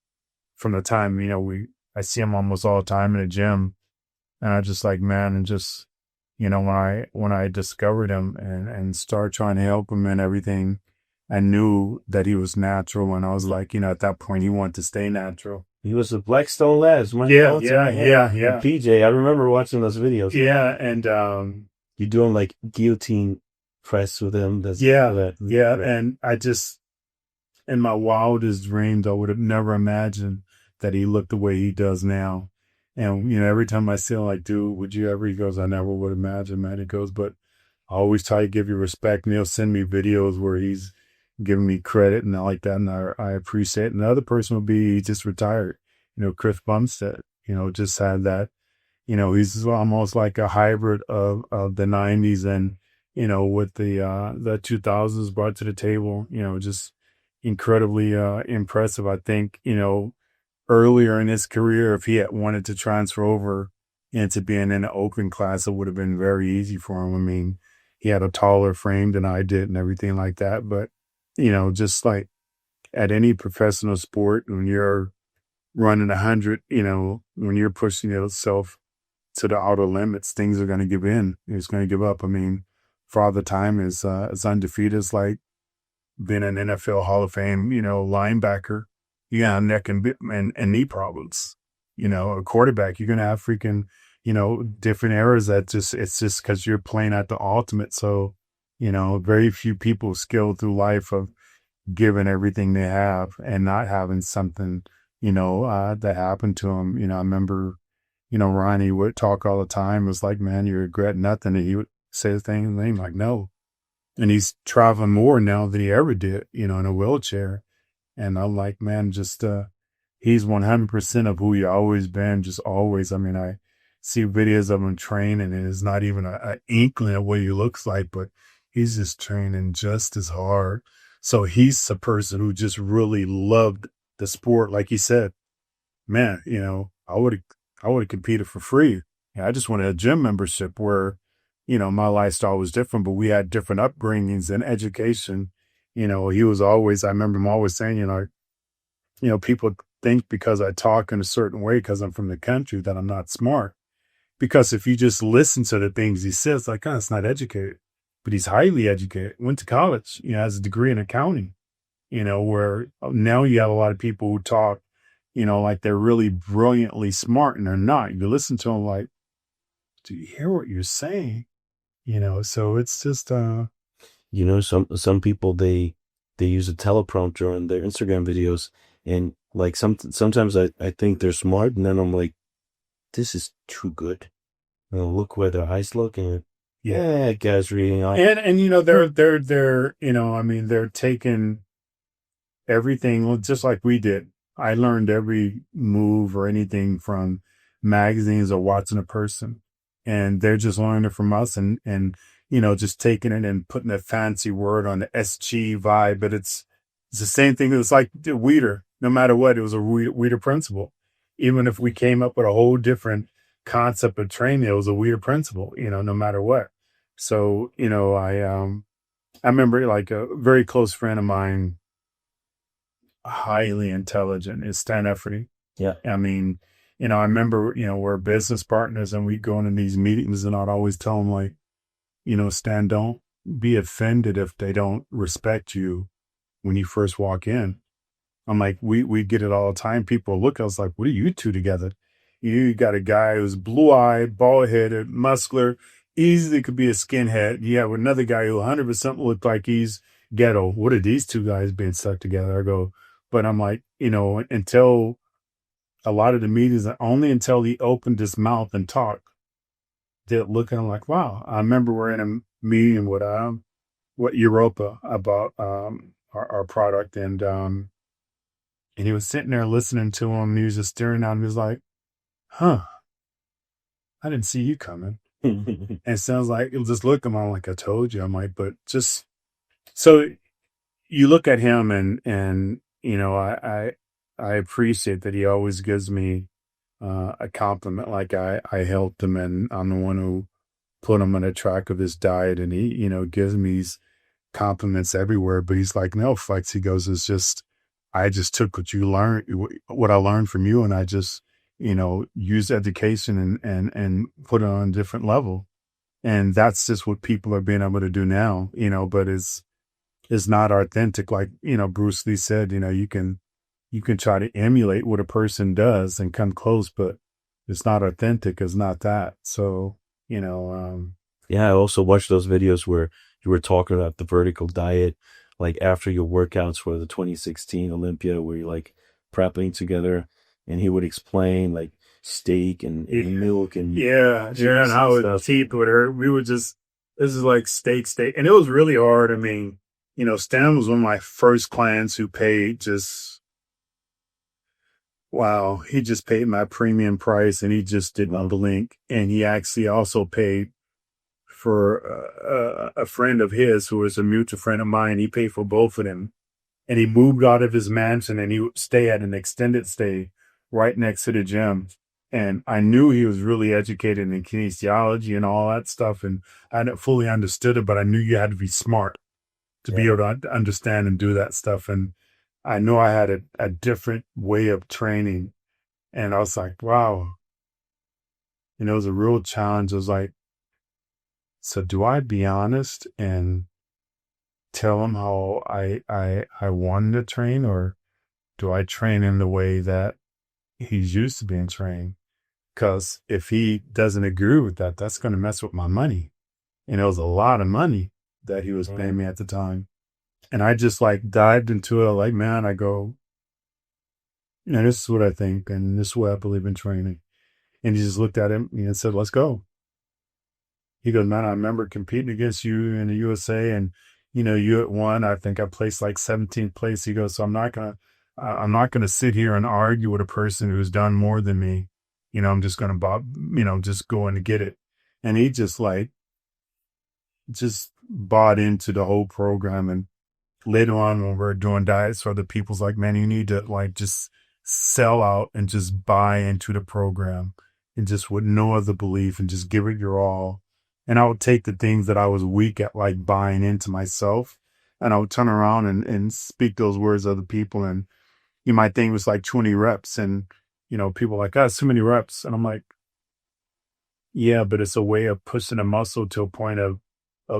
from the time, I see him almost all the time in the gym, and I just like, man, and just, when I discovered him and started trying to help him and everything, I knew that he was natural. And I was like, at that point, he wanted to stay natural. He was a Blackstone Labs. Yeah. PJ, I remember watching those videos. Yeah, and you're doing like guillotine press with him. And I just, in my wildest dreams, I would have never imagined that he looked the way he does now. And, every time I see him, like, dude, would you ever? He goes, I never would imagine, man. He goes, but I always try to give you respect. And he'll send me videos where he's giving me credit and I like that. And I appreciate it. And the other person would be, he just retired. Chris Bumstead, just had that, he's almost like a hybrid of the 90s and, what the 2000s brought to the table, just incredibly impressive. I think, earlier in his career, if he had wanted to transfer over into being in the open class, it would have been very easy for him. I mean, he had a taller frame than I did and everything like that. But, just like at any professional sport, when you're running 100, when you're pushing yourself to the outer limits, things are going to give in. It's going to give up. I mean, Father Time is undefeated. It's like being an NFL Hall of Fame, linebacker. You got neck and knee problems. A quarterback, you're going to have freaking, different errors it's just because you're playing at the ultimate. So, very few people skill through life of giving everything they have and not having something, that happened to them. I remember, Ronnie would talk all the time. It was like, man, you regret nothing. And he would say the thing like, no. And he's traveling more now than he ever did, in a wheelchair. And I'm like, man, just, he's 100% of who he always been, just always. I mean, I see videos of him training and it's not even an inkling of what he looks like, but he's just training just as hard. So he's the person who just really loved the sport. Like he said, man, I would have competed for free. Yeah, I just wanted a gym membership where, my lifestyle was different, but we had different upbringings and education. He was always, I remember him always saying, people think because I talk in a certain way because I'm from the country that I'm not smart. Because if you just listen to the things he says, like, oh, it's not educated, but he's highly educated, went to college, has a degree in accounting, where now you have a lot of people who talk, like they're really brilliantly smart and they're not. You listen to them like, do you hear what you're saying? So it's just, Some people they use a teleprompter on their Instagram videos, and like sometimes I think they're smart, and then I'm like, this is too good. Look where their eyes look, and yeah, guys reading off. and they're they're taking everything just like we did. I learned every move or anything from magazines or watching a person, and they're just learning it from us and just taking it and putting a fancy word on the SG vibe. But it's the same thing. It was like the Weeder. No matter what, it was a Weeder principle. Even if we came up with a whole different concept of training, it was a Weeder principle. No matter what. So I remember like a very close friend of mine, highly intelligent, is Stan Efferty. Yeah. I mean, I remember, we're business partners and we go into these meetings and I'd always tell him like, Stan, don't be offended if they don't respect you when you first walk in. I'm like, we get it all the time. People look at us like, what are you two together? You got a guy who's blue-eyed, bald-headed, muscular, easily could be a skinhead. You have another guy who 100% looked like he's ghetto. What are these two guys being stuck together? I go, but I'm like, until a lot of the meetings, only until he opened his mouth and talked, they're looking like, wow. I remember we're in a meeting with Europa about our product, and he was sitting there listening to him. And he was just staring at him. He was like, huh, I didn't see you coming. And it sounds like, it'll just look at him. I'm like, I told you. I'm like, but just, so you look at him and I appreciate that he always gives me a compliment. Like I helped him and I'm the one who put him on a track of his diet, and he, gives me these compliments everywhere. But he's like, no, Flex, he goes, it's just, I just took what I learned from you, and I just, use education and put it on a different level. And that's just what people are being able to do now, but it's not authentic. Like, Bruce Lee said, you can try to emulate what a person does and come close, but it's not authentic. It's not that. So, yeah, I also watched those videos where you were talking about the vertical diet, like after your workouts for the 2016 Olympia, where you're like prepping together, and he would explain like steak and milk and and how his teeth would hurt. We would just, this is like steak, and it was really hard. I mean, Stan was one of my first clients who paid just, wow, he just paid my premium price, and he just didn't blink. And he actually also paid for a friend of his who was a mutual friend of mine. He paid for both of them, and he moved out of his mansion, and he would stay at an extended stay right next to the gym. And I knew he was really educated in kinesiology and all that stuff, and I hadn't fully understood it, but I knew you had to be smart to be able to understand and do that stuff. And I know I had a different way of training, and I was like, wow, it was a real challenge. I was like, so do I be honest and tell him how I wanted to train, or do I train in the way that he's used to being trained? Because if he doesn't agree with that, that's going to mess with my money. And it was a lot of money that he was paying me at the time. And I just like dived into it. Like, man, I go, this is what I think, and this is what I believe in training. And he just looked at him and said, let's go. He goes, man, I remember competing against you in the USA, and you had won. I think I placed like 17th place. He goes, so I'm not gonna sit here and argue with a person who's done more than me. I'm just gonna just go in and get it. And he just bought into the whole program. And later on, when we're doing diets for other people's, like, man, you need to just sell out and just buy into the program. and just with no other belief and just give it your all. And I would take the things that I was weak at, like buying into myself, and I would turn around and speak those words to other people. And you might think it was like 20 reps. And, people are like, oh, it's too many reps. And I'm like, yeah, but it's a way of pushing a muscle to a point of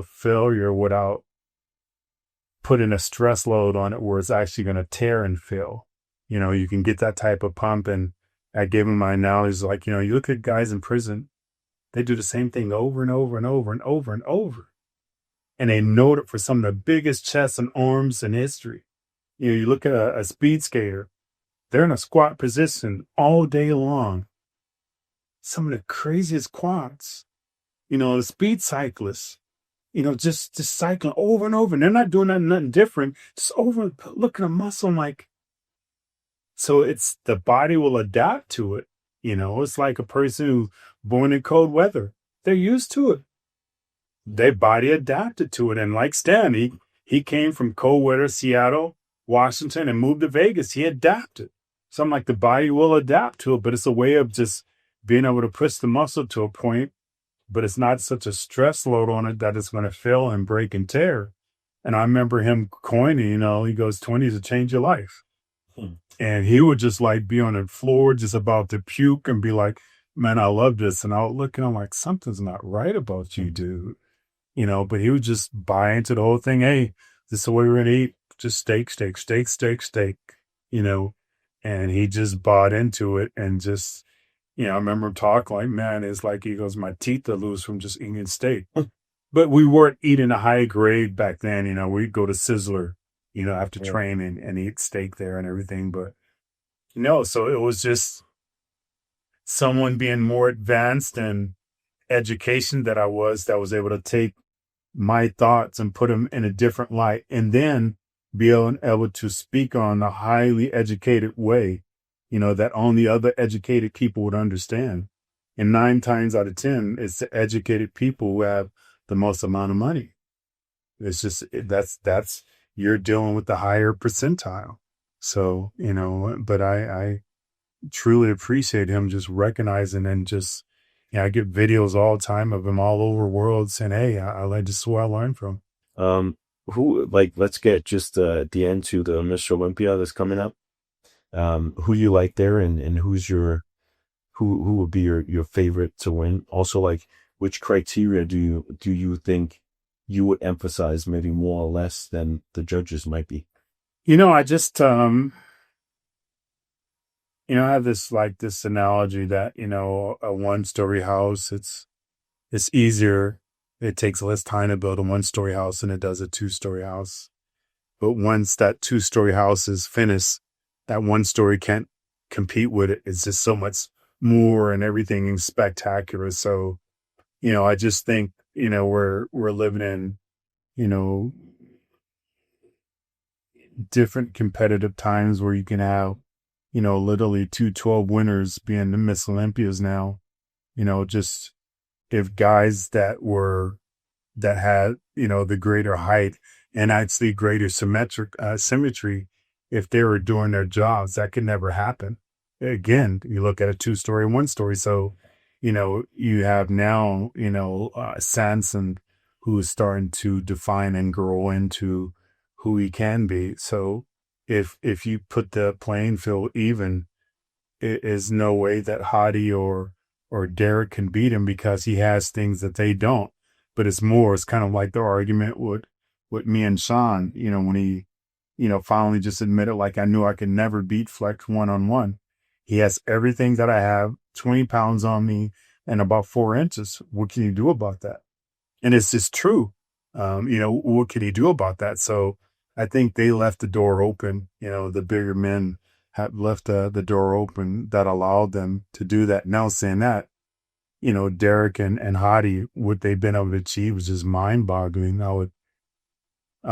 failure without putting a stress load on it where it's actually going to tear and fail. You can get that type of pump. And I gave him my analogy, like, you look at guys in prison, they do the same thing over and over and over and over and over. And they know it for some of the biggest chests and arms in history. You look at a speed skater, they're in a squat position all day long. Some of the craziest quads, the speed cyclists, just cycling over and over. And they're not doing nothing different. Just over, look at a muscle like. So it's the body will adapt to it. It's like a person who born in cold weather. They're used to it. Their body adapted to it. And like Stan, he came from cold weather, Seattle, Washington, and moved to Vegas. He adapted. So I'm like, the body will adapt to it, but it's a way of just being able to push the muscle to a point, but it's not such a stress load on it that it's going to fail and break and tear. And I remember him coining, he goes, 20s will change your life. And he would just like be on the floor, just about to puke and be like, man, I love this. And I would look and I'm like, something's not right about you, dude. But he would just buy into the whole thing. Hey, this is the way we're going to eat. Just steak. And he just bought into it and just, I remember him talking like, man, it's like, he goes, my teeth are loose from just eating steak. But we weren't eating a high grade back then. We'd go to Sizzler, after training and eat steak there and everything. But, so it was just someone being more advanced in education that I was able to take my thoughts and put them in a different light and then be able to speak on a highly educated way, that only other educated people would understand. And 9 times out of 10, it's the educated people who have the most amount of money. It's just, that's, you're dealing with the higher percentile. So, but I truly appreciate him just recognizing and just, I get videos all the time of him all over the world saying, hey, I just where I learned from. Let's get just at the end to the Mr. Olympia that's coming up. Who you like there and who's who would be your favorite to win? Also, like, which criteria do you think you would emphasize maybe more or less than the judges might be? I just, I have this analogy that, a 1-story house, it's easier. It takes less time to build a 1-story house than it does a 2-story house. But once that 2-story house is finished, that 1-story can't compete with it. It's just so much more and everything is spectacular. So, I just think, we're living in, different competitive times where you can have, literally 2 winners being the Miss Olympias now, just if guys that had, the greater height and actually greater symmetry, if they were doing their jobs, that could never happen. Again, you look at a 2-story, 1-story. So, you have now, Sanson, who is starting to define and grow into who he can be. So if you put the playing field even, it is no way that Hadi or Derek can beat him because he has things that they don't. But it's kind of like the argument with me and Sean, when he, finally just admitted, like, I knew I could never beat Flex 1-on-1. He has everything that I have, 20 pounds on me and about 4 inches. What can you do about that? And it's just true. What can he do about that? So I think they left the door open. The bigger men have left the door open that allowed them to do that. Now saying that, Derek and Hadi, what they've been able to achieve is just mind boggling. I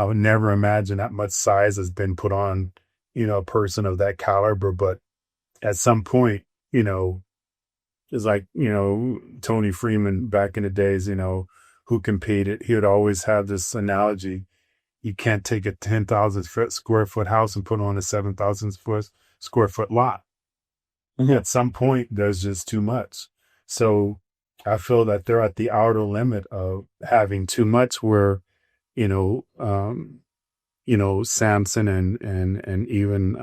would never imagine that much size has been put on, a person of that caliber. But at some point, it's like, Tony Freeman back in the days, who competed, he would always have this analogy. You can't take a 10,000 square foot house and put on a 7,000 square foot lot. Mm-hmm. At some point, there's just too much. So I feel that they're at the outer limit of having too much where, you know, Samson and even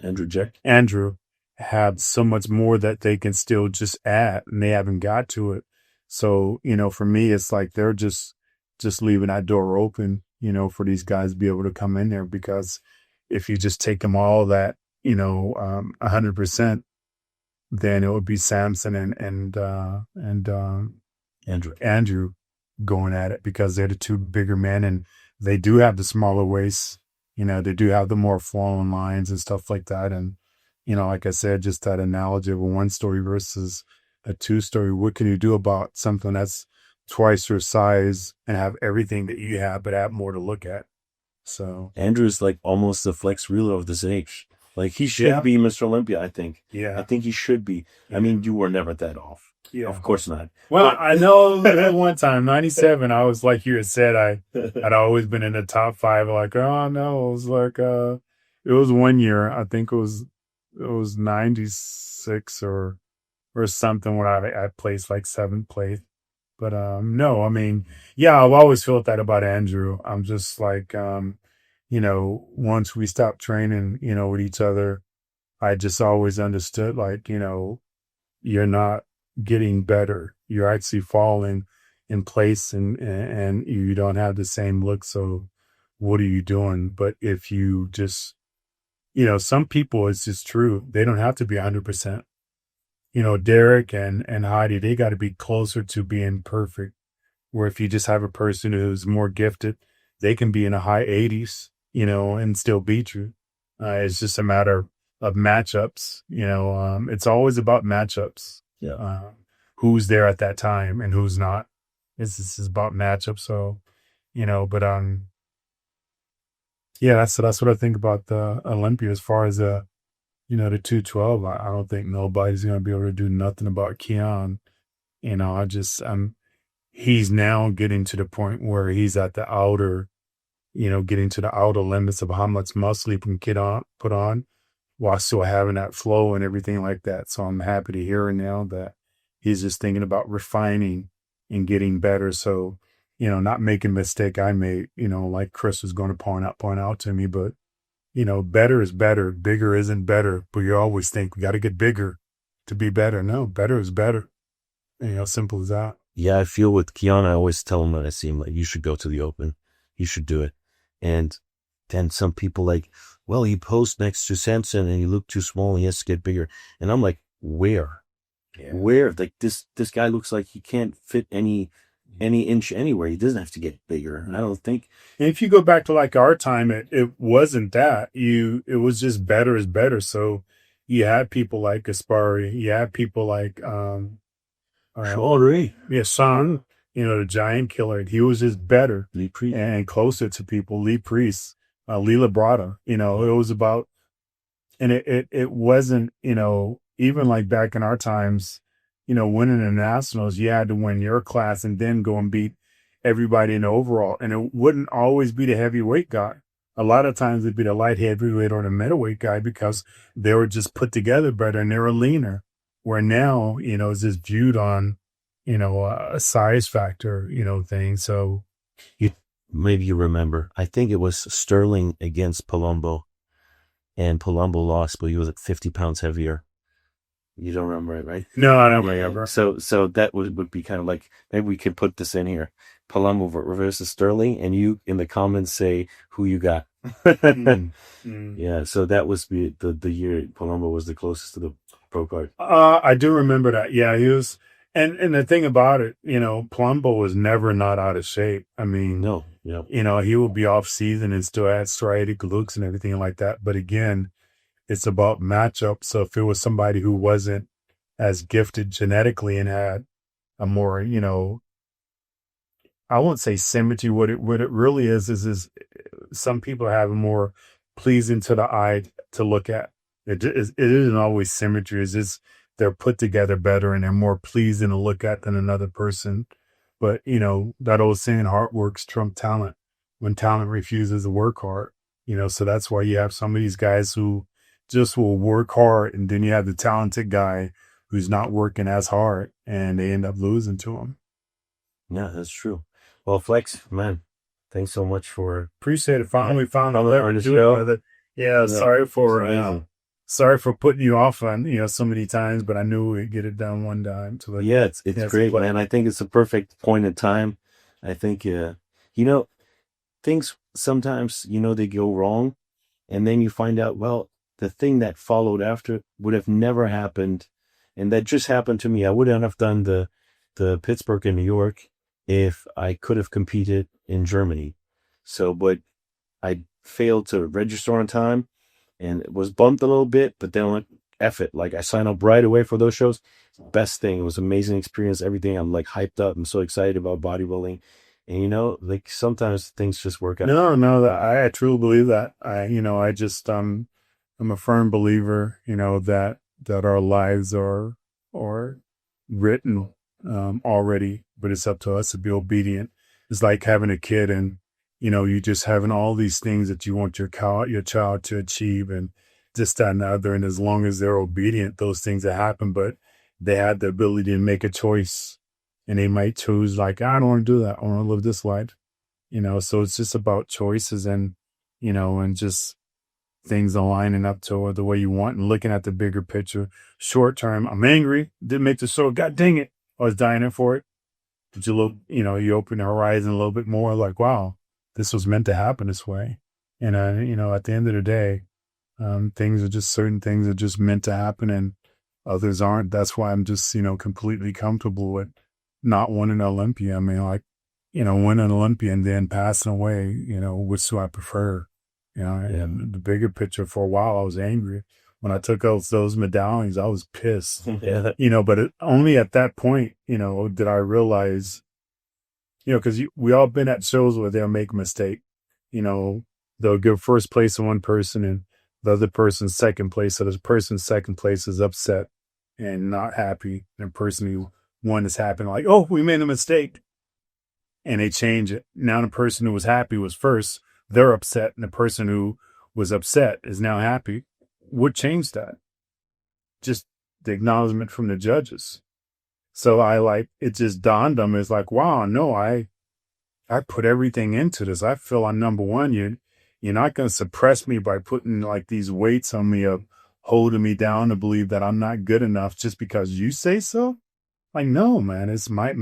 Andrew Jack. Andrew have so much more that they can still just add and they haven't got to it. So, for me, it's like they're just leaving that door open, for these guys to be able to come in there because if you just take them all that, 100%, then it would be Samson and Andrew going at it because they're the two bigger men and they do have the smaller waists. They do have the more flowing lines and stuff like that. And, like I said, just that analogy of a one story versus a two story. What can you do about something that's twice your size and have everything that you have, but have more to look at? So Andrew's like almost the Flex Wheeler of this age. Like he should Yeah. be Mr. Olympia, I think. yeah, I think he should be. I mean, you were never that off. yeah. Of course not. Well, I know at one time, 97, I was like you had said, I'd always been in the top 5. Like, oh no, it was like, it was one year, I think it was 96 or something when I placed like 7th place. But, no, I mean, yeah, I've always felt that about Andrew. I'm just like, once we stopped training, with each other, I just always understood like, you're not getting better. You're actually falling in place and you don't have the same look. So what are you doing? But if you just, some people, it's just true. They don't have to be 100%. Derek and Heidi, they got to be closer to being perfect. Where if you just have a person who's more gifted, they can be in the high 80s, and still beat you. It's just a matter of matchups. It's always about matchups. Yeah. Who's there at that time and who's not. This is about matchups. So, but yeah, that's what I think about the Olympia as far as the 212. I don't think nobody's gonna be able to do nothing about Keon. He's now getting to the point where he's at the outer, getting to the outer limits of how much muscle he can put on while still having that flow and everything like that. So I'm happy to hear now that he's just thinking about refining and getting better. So, not making a mistake I made, like Chris was going to point out to me, but, better is better. Bigger isn't better, but you always think we got to get bigger to be better. No, better is better. Simple as that. Yeah, I feel with Keon, I always tell him when I see him, like, you should go to the Open. You should do it. And then some people like, well, he posed next to Samson and he looked too small and he has to get bigger. And I'm like, where? Yeah. Where? Like this guy looks like he can't fit any inch anywhere. He doesn't have to get bigger. I don't think. And if you go back to like our time, it wasn't that. It was just better is better. So you had people like Gaspari, you had people like Sorry. yeah, Son, the giant killer. He was just better Lee Priest. and closer to people. Lee Priest, Lee Labrada, it was about, and it wasn't, even like back in our times, winning the nationals, you had to win your class and then go and beat everybody in the overall. And it wouldn't always be the heavyweight guy. A lot of times it'd be the light heavyweight or the middleweight guy because they were just put together better and they were leaner. Where now, it's just viewed on, a size factor, thing. So Maybe you remember. I think it was Sterling against Palumbo. And Palumbo lost, but he was at 50 pounds heavier. You don't remember it, right? no, I don't remember. So that would be kind of like, maybe we could put this in here. Palumbo versus Sterling, and you in the comments say who you got. Yeah, so that was the year Palumbo was the closest to the pro card. I do remember that. Yeah, he was. And the thing about it, Palumbo was never not out of shape. I mean, No, yeah. he would be off season and still had striatic looks and everything like that. But again, it's about matchup. So if it was somebody who wasn't as gifted genetically and had a more, I won't say symmetry. What it really is some people have a more pleasing to the eye to look at. It isn't always symmetry. It's just they're put together better and they're more pleasing to look at than another person. But, that old saying, hard works trump talent when talent refuses to work hard. So that's why you have some of these guys who just will work hard. And then you have the talented guy who's not working as hard, and they end up losing to him. Yeah, that's true. Well, Flex, man, thanks so much for Appreciate it. Finally found out on the do it show. with it. Yeah, Yeah, sorry for putting you off on so many times, but I knew we'd get it done one time. So yeah, it's great, but man. I think it's a perfect point in time. I think things sometimes they go wrong, and then you find out, well, the thing that followed after would have never happened, and that just happened to me. I wouldn't have done the Pittsburgh in New York if I could have competed in Germany. So, but I failed to register on time and it was bumped a little bit, but then like, F it. Like I signed up right away for those shows. Best thing. It was an amazing experience. Everything. I'm like hyped up. I'm so excited about bodybuilding. And like sometimes things just work out. No, I truly believe that. I just I'm a firm believer, that our lives are written already, but it's up to us to be obedient. It's like having a kid, and you just having all these things that you want your child to achieve, and this, that, and the other. And as long as they're obedient, those things that happen. But they have the ability to make a choice, and they might choose like, I don't want to do that. I want to live this life. So it's just about choices, and and just things aligning up to the way you want and looking at the bigger picture. Short term, I'm angry, didn't make the show. God dang it, I was dying for it. But you look, you open the horizon a little bit more, like, wow, this was meant to happen this way. And at the end of the day, certain things are just meant to happen, and others aren't. That's why I'm just completely comfortable with not winning an Olympia. I mean, like, winning an Olympia and then passing away, which do I prefer? And the bigger picture, for a while, I was angry. When I took out those medallions, I was pissed. Yeah. But only at that point, did I realize, because we all been at shows where they'll make a mistake. They'll give first place to one person and the other person's second place. So the person's second place is upset and not happy. And the person who won is happy, like, oh, we made a mistake. And they change it. Now the person who was happy was first. They're upset, and the person who was upset is now happy. What changed that? Just the acknowledgement from the judges. So it just dawned on me. It's like, wow, no, I put everything into this. I feel I'm number one. You're not going to suppress me by putting like these weights on me of holding me down to believe that I'm not good enough just because you say so. Like, no, man, it's my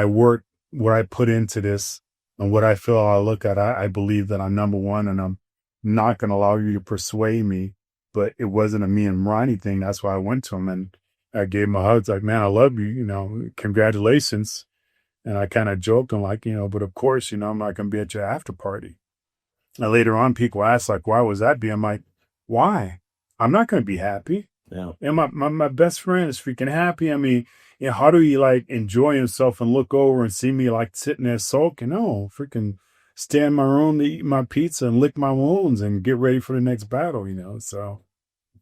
work, what I put into this. And what I feel I look at, I believe that I'm number one, and I'm not going to allow you to persuade me. But it wasn't a me and Ronnie thing. That's why I went to him and I gave him a hug. It's like, man, I love you, congratulations. And I kind of joked him like, but of course, I'm not going to be at your after party. And later on, people ask like, why was that? I'm like, why? I'm not going to be happy. Yeah. And my best friend is freaking happy. I mean, how do you like enjoy himself and look over and see me like sitting there sulking? No, freaking stay in my room to eat my pizza and lick my wounds and get ready for the next battle, So,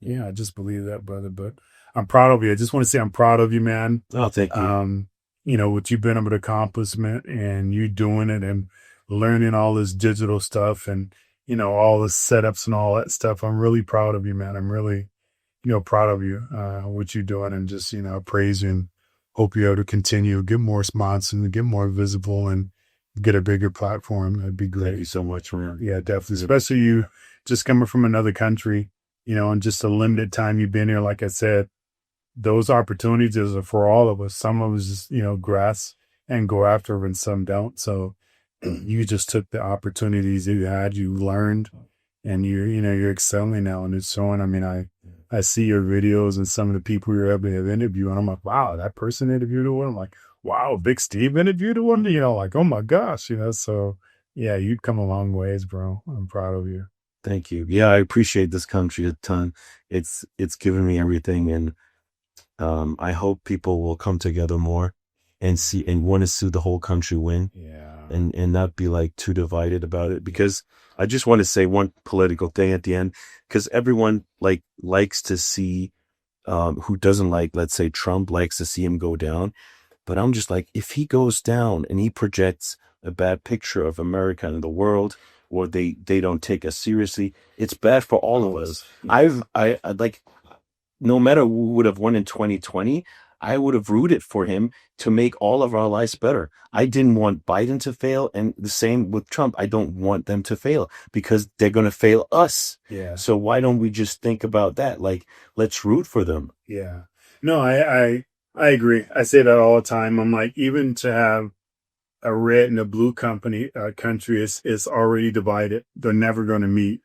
yeah, I just believe that, brother. But I'm proud of you. I just want to say I'm proud of you, man. Oh, thank you. What you've been able to accomplish, and you doing it and learning all this digital stuff and, all the setups and all that stuff. I'm really proud of you, man. I'm really, proud of you, what you're doing, and just, praise you and hope you're able to continue, get more sponsors, get more visible, and get a bigger platform. That'd be great. Thank you so much, man. Yeah, definitely. Especially you just coming from another country, and just a limited time you've been here. Like I said, those opportunities are for all of us. Some of us just, grasp and go after, and some don't. So you just took the opportunities you had, you learned, and you're excelling now, and it's showing. I mean, I see your videos and some of the people you're able to interview, and I'm like, wow, that person interviewed one. I'm like, wow, Big Steve interviewed one. Like, oh my gosh, So yeah, you've come a long ways, bro. I'm proud of you. Thank you. Yeah, I appreciate this country a ton. It's given me everything, and I hope people will come together more and see and want to see the whole country win. Yeah. And not be like too divided about it, because I just want to say one political thing at the end, because everyone likes to see who doesn't like, let's say Trump likes to see him go down. But I'm just like, if he goes down and he projects a bad picture of America and the world, or they don't take us seriously, it's bad for all of us. I like no matter who would have won in 2020, I would have rooted for him to make all of our lives better. I didn't want Biden to fail, and the same with Trump. I don't want them to fail because they're going to fail us. Yeah. So why don't we just think about that? Like, let's root for them. Yeah. No, I agree. I say that all the time. I'm like, even to have a red and a blue country is already divided. They're never going to meet,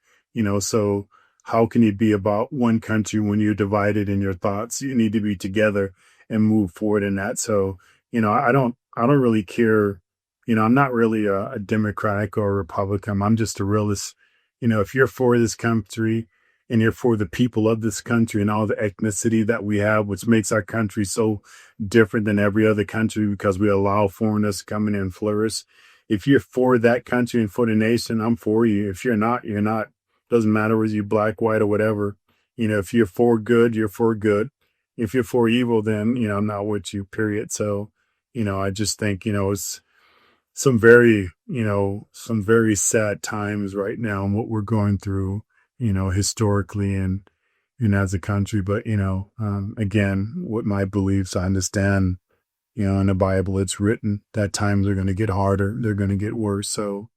so how can you be about one country when you're divided in your thoughts? You need to be together and move forward in that. So, I don't really care. I'm not really a Democratic or a Republican. I'm just a realist. If you're for this country and you're for the people of this country and all the ethnicity that we have, which makes our country so different than every other country because we allow foreigners to come in and flourish. If you're for that country and for the nation, I'm for you. If you're not, you're not. Doesn't matter whether you're black, white, or whatever. If you're for good, you're for good. If you're for evil, then, I'm not with you, period. So, I just think, it's some very sad times right now and what we're going through, historically and as a country. But, again, with my beliefs, I understand, in the Bible, it's written that times are going to get harder. They're going to get worse. So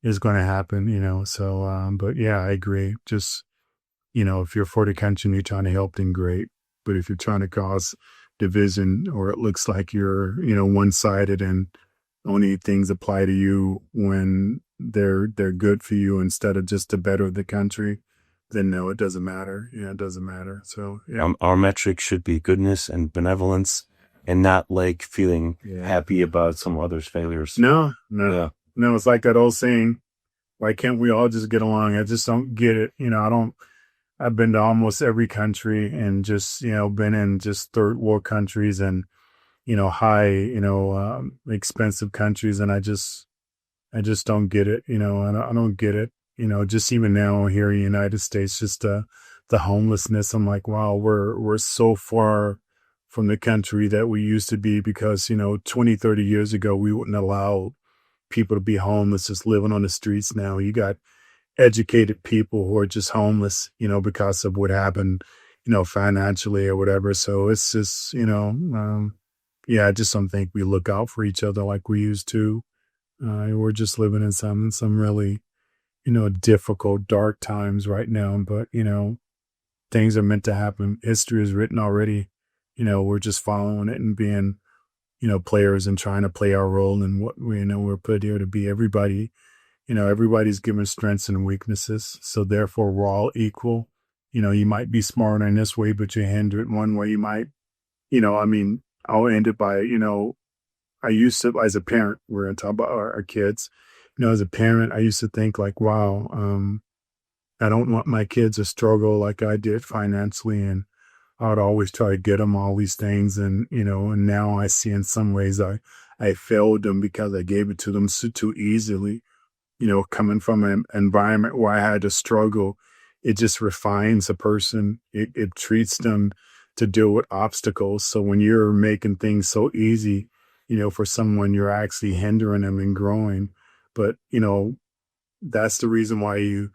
it's going to happen, so, but yeah, I agree. Just, if you're for the country and you're trying to help, then great. But if you're trying to cause division or it looks like you're, one-sided and only things apply to you when they're good for you instead of just to better the country, then no, it doesn't matter. Yeah, it doesn't matter. So yeah. Our metric should be goodness and benevolence and not like feeling happy about some others' failures. No. Yeah. No, it's like that old saying, why can't we all just get along? I just don't get it. I've been to almost every country and just, been in just third world countries and, high, expensive countries. And I just don't get it. I don't get it. Just even now here in the United States, just the homelessness. I'm like, wow, we're so far from the country that we used to be because, 20, 30 years ago, we wouldn't allow people to be homeless, just living on the streets. Now you got educated people who are just homeless, because of what happened, financially or whatever. So it's just, I just don't think we look out for each other like we used to. We're just living in some really, difficult, dark times right now. But, things are meant to happen. History is written already. We're just following it and being, players and trying to play our role in what we're put here to be. Everybody's given strengths and weaknesses. So therefore we're all equal. You might be smarter in this way, but you're hindered one way. You might, I'll end it by, I used to, as a parent, we're going to talk about our kids, as a parent, I used to think like, wow, I don't want my kids to struggle like I did financially. And I would always try to get them all these things. And, and now I see in some ways I failed them because I gave it to them too easily. Coming from an environment where I had to struggle, it just refines a person. It treats them to deal with obstacles. So when you're making things so easy, for someone, you're actually hindering them and growing. But, that's the reason why you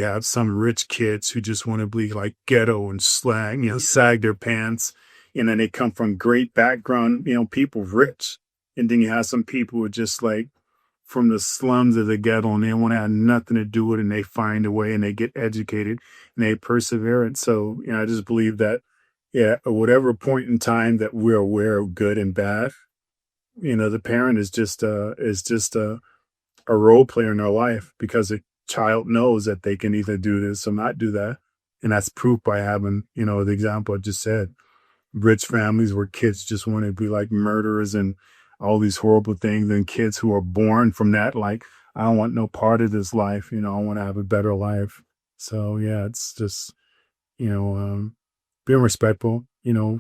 have some rich kids who just want to be like ghetto and slang, sag their pants. And then they come from great background, people rich. And then you have some people who are just like, from the slums of the ghetto and they want to have nothing to do with it and they find a way and they get educated and they persevere. And so, I just believe that, at whatever point in time that we're aware of good and bad, the parent is just a role player in their life because a child knows that they can either do this or not do that. And that's proof by having, the example I just said, rich families where kids just want to be like murderers and all these horrible things, and kids who are born from that, like, I don't want no part of this life, I want to have a better life. So yeah, it's just, being respectful,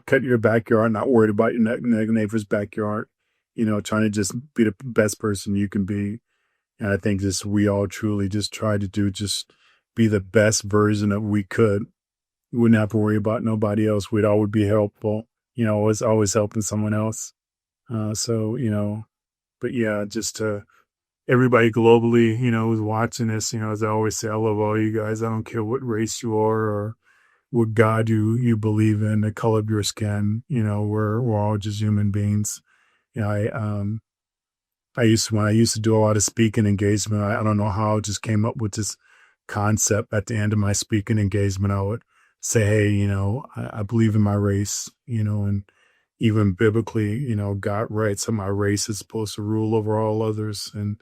cut your backyard, not worried about your neighbor's backyard, trying to just be the best person you can be. And I think just we all truly just try to just be the best version of we could. We wouldn't have to worry about nobody else. We'd always be helpful, was always helping someone else. But yeah, just everybody globally, who's watching this, as I always say, I love all you guys. I don't care what race you are or what God you believe in, the color of your skin. You know, we're all just human beings. You know, when I used to do a lot of speaking engagement, I don't know how I just came up with this concept. At the end of my speaking engagement, I would say, hey, you know, I believe in my race, you know, and even biblically, you know, God writes that my race is supposed to rule over all others, and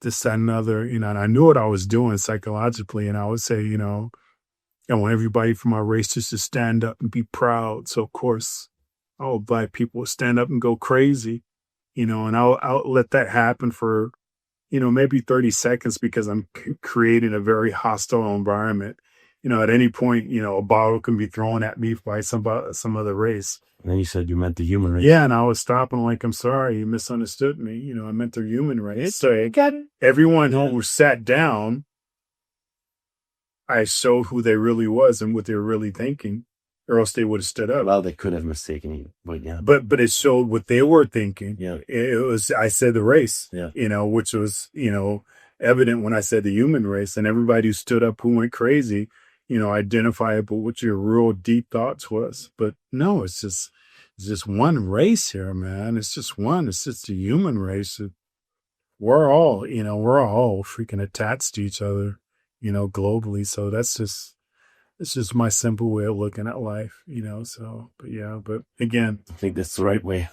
this, that, and another, you know, and I knew what I was doing psychologically. And I would say, you know, I want everybody from my race just to stand up and be proud. So of course, all Black people will stand up and go crazy, you know, and I'll let that happen for, you know, maybe 30 seconds because I'm creating a very hostile environment. You know, at any point, you know, a bottle can be thrown at me by some other race. And then you said you meant the human race. Yeah, and I was stopping like, I'm sorry, you misunderstood me. You know, I meant the human race. So everyone who sat down, I showed who they really was and what they were really thinking, or else they would have stood up. Well, they could have mistaken you, but yeah. But it showed what they were thinking. Yeah. It was, I said the race, Yeah. you know, which was, you know, evident when I said the human race, and everybody who stood up who went crazy, you know, identifiable what your real deep thoughts was. But no, it's just one race here, man. It's just one. It's just the human race. We're all freaking attached to each other, you know, globally. So it's just my simple way of looking at life, you know. So, but yeah, but again, I think that's the right way.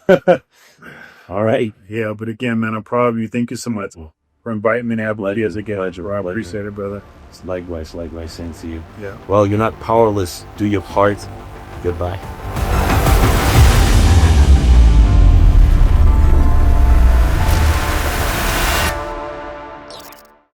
All right. yeah, but again, man, I'm proud of you. Thank you so much for inviting me to have you as a guest. Pleasure. I appreciate it, brother. Likewise, same to you. Yeah. Well, you're not powerless. Do your part. Goodbye.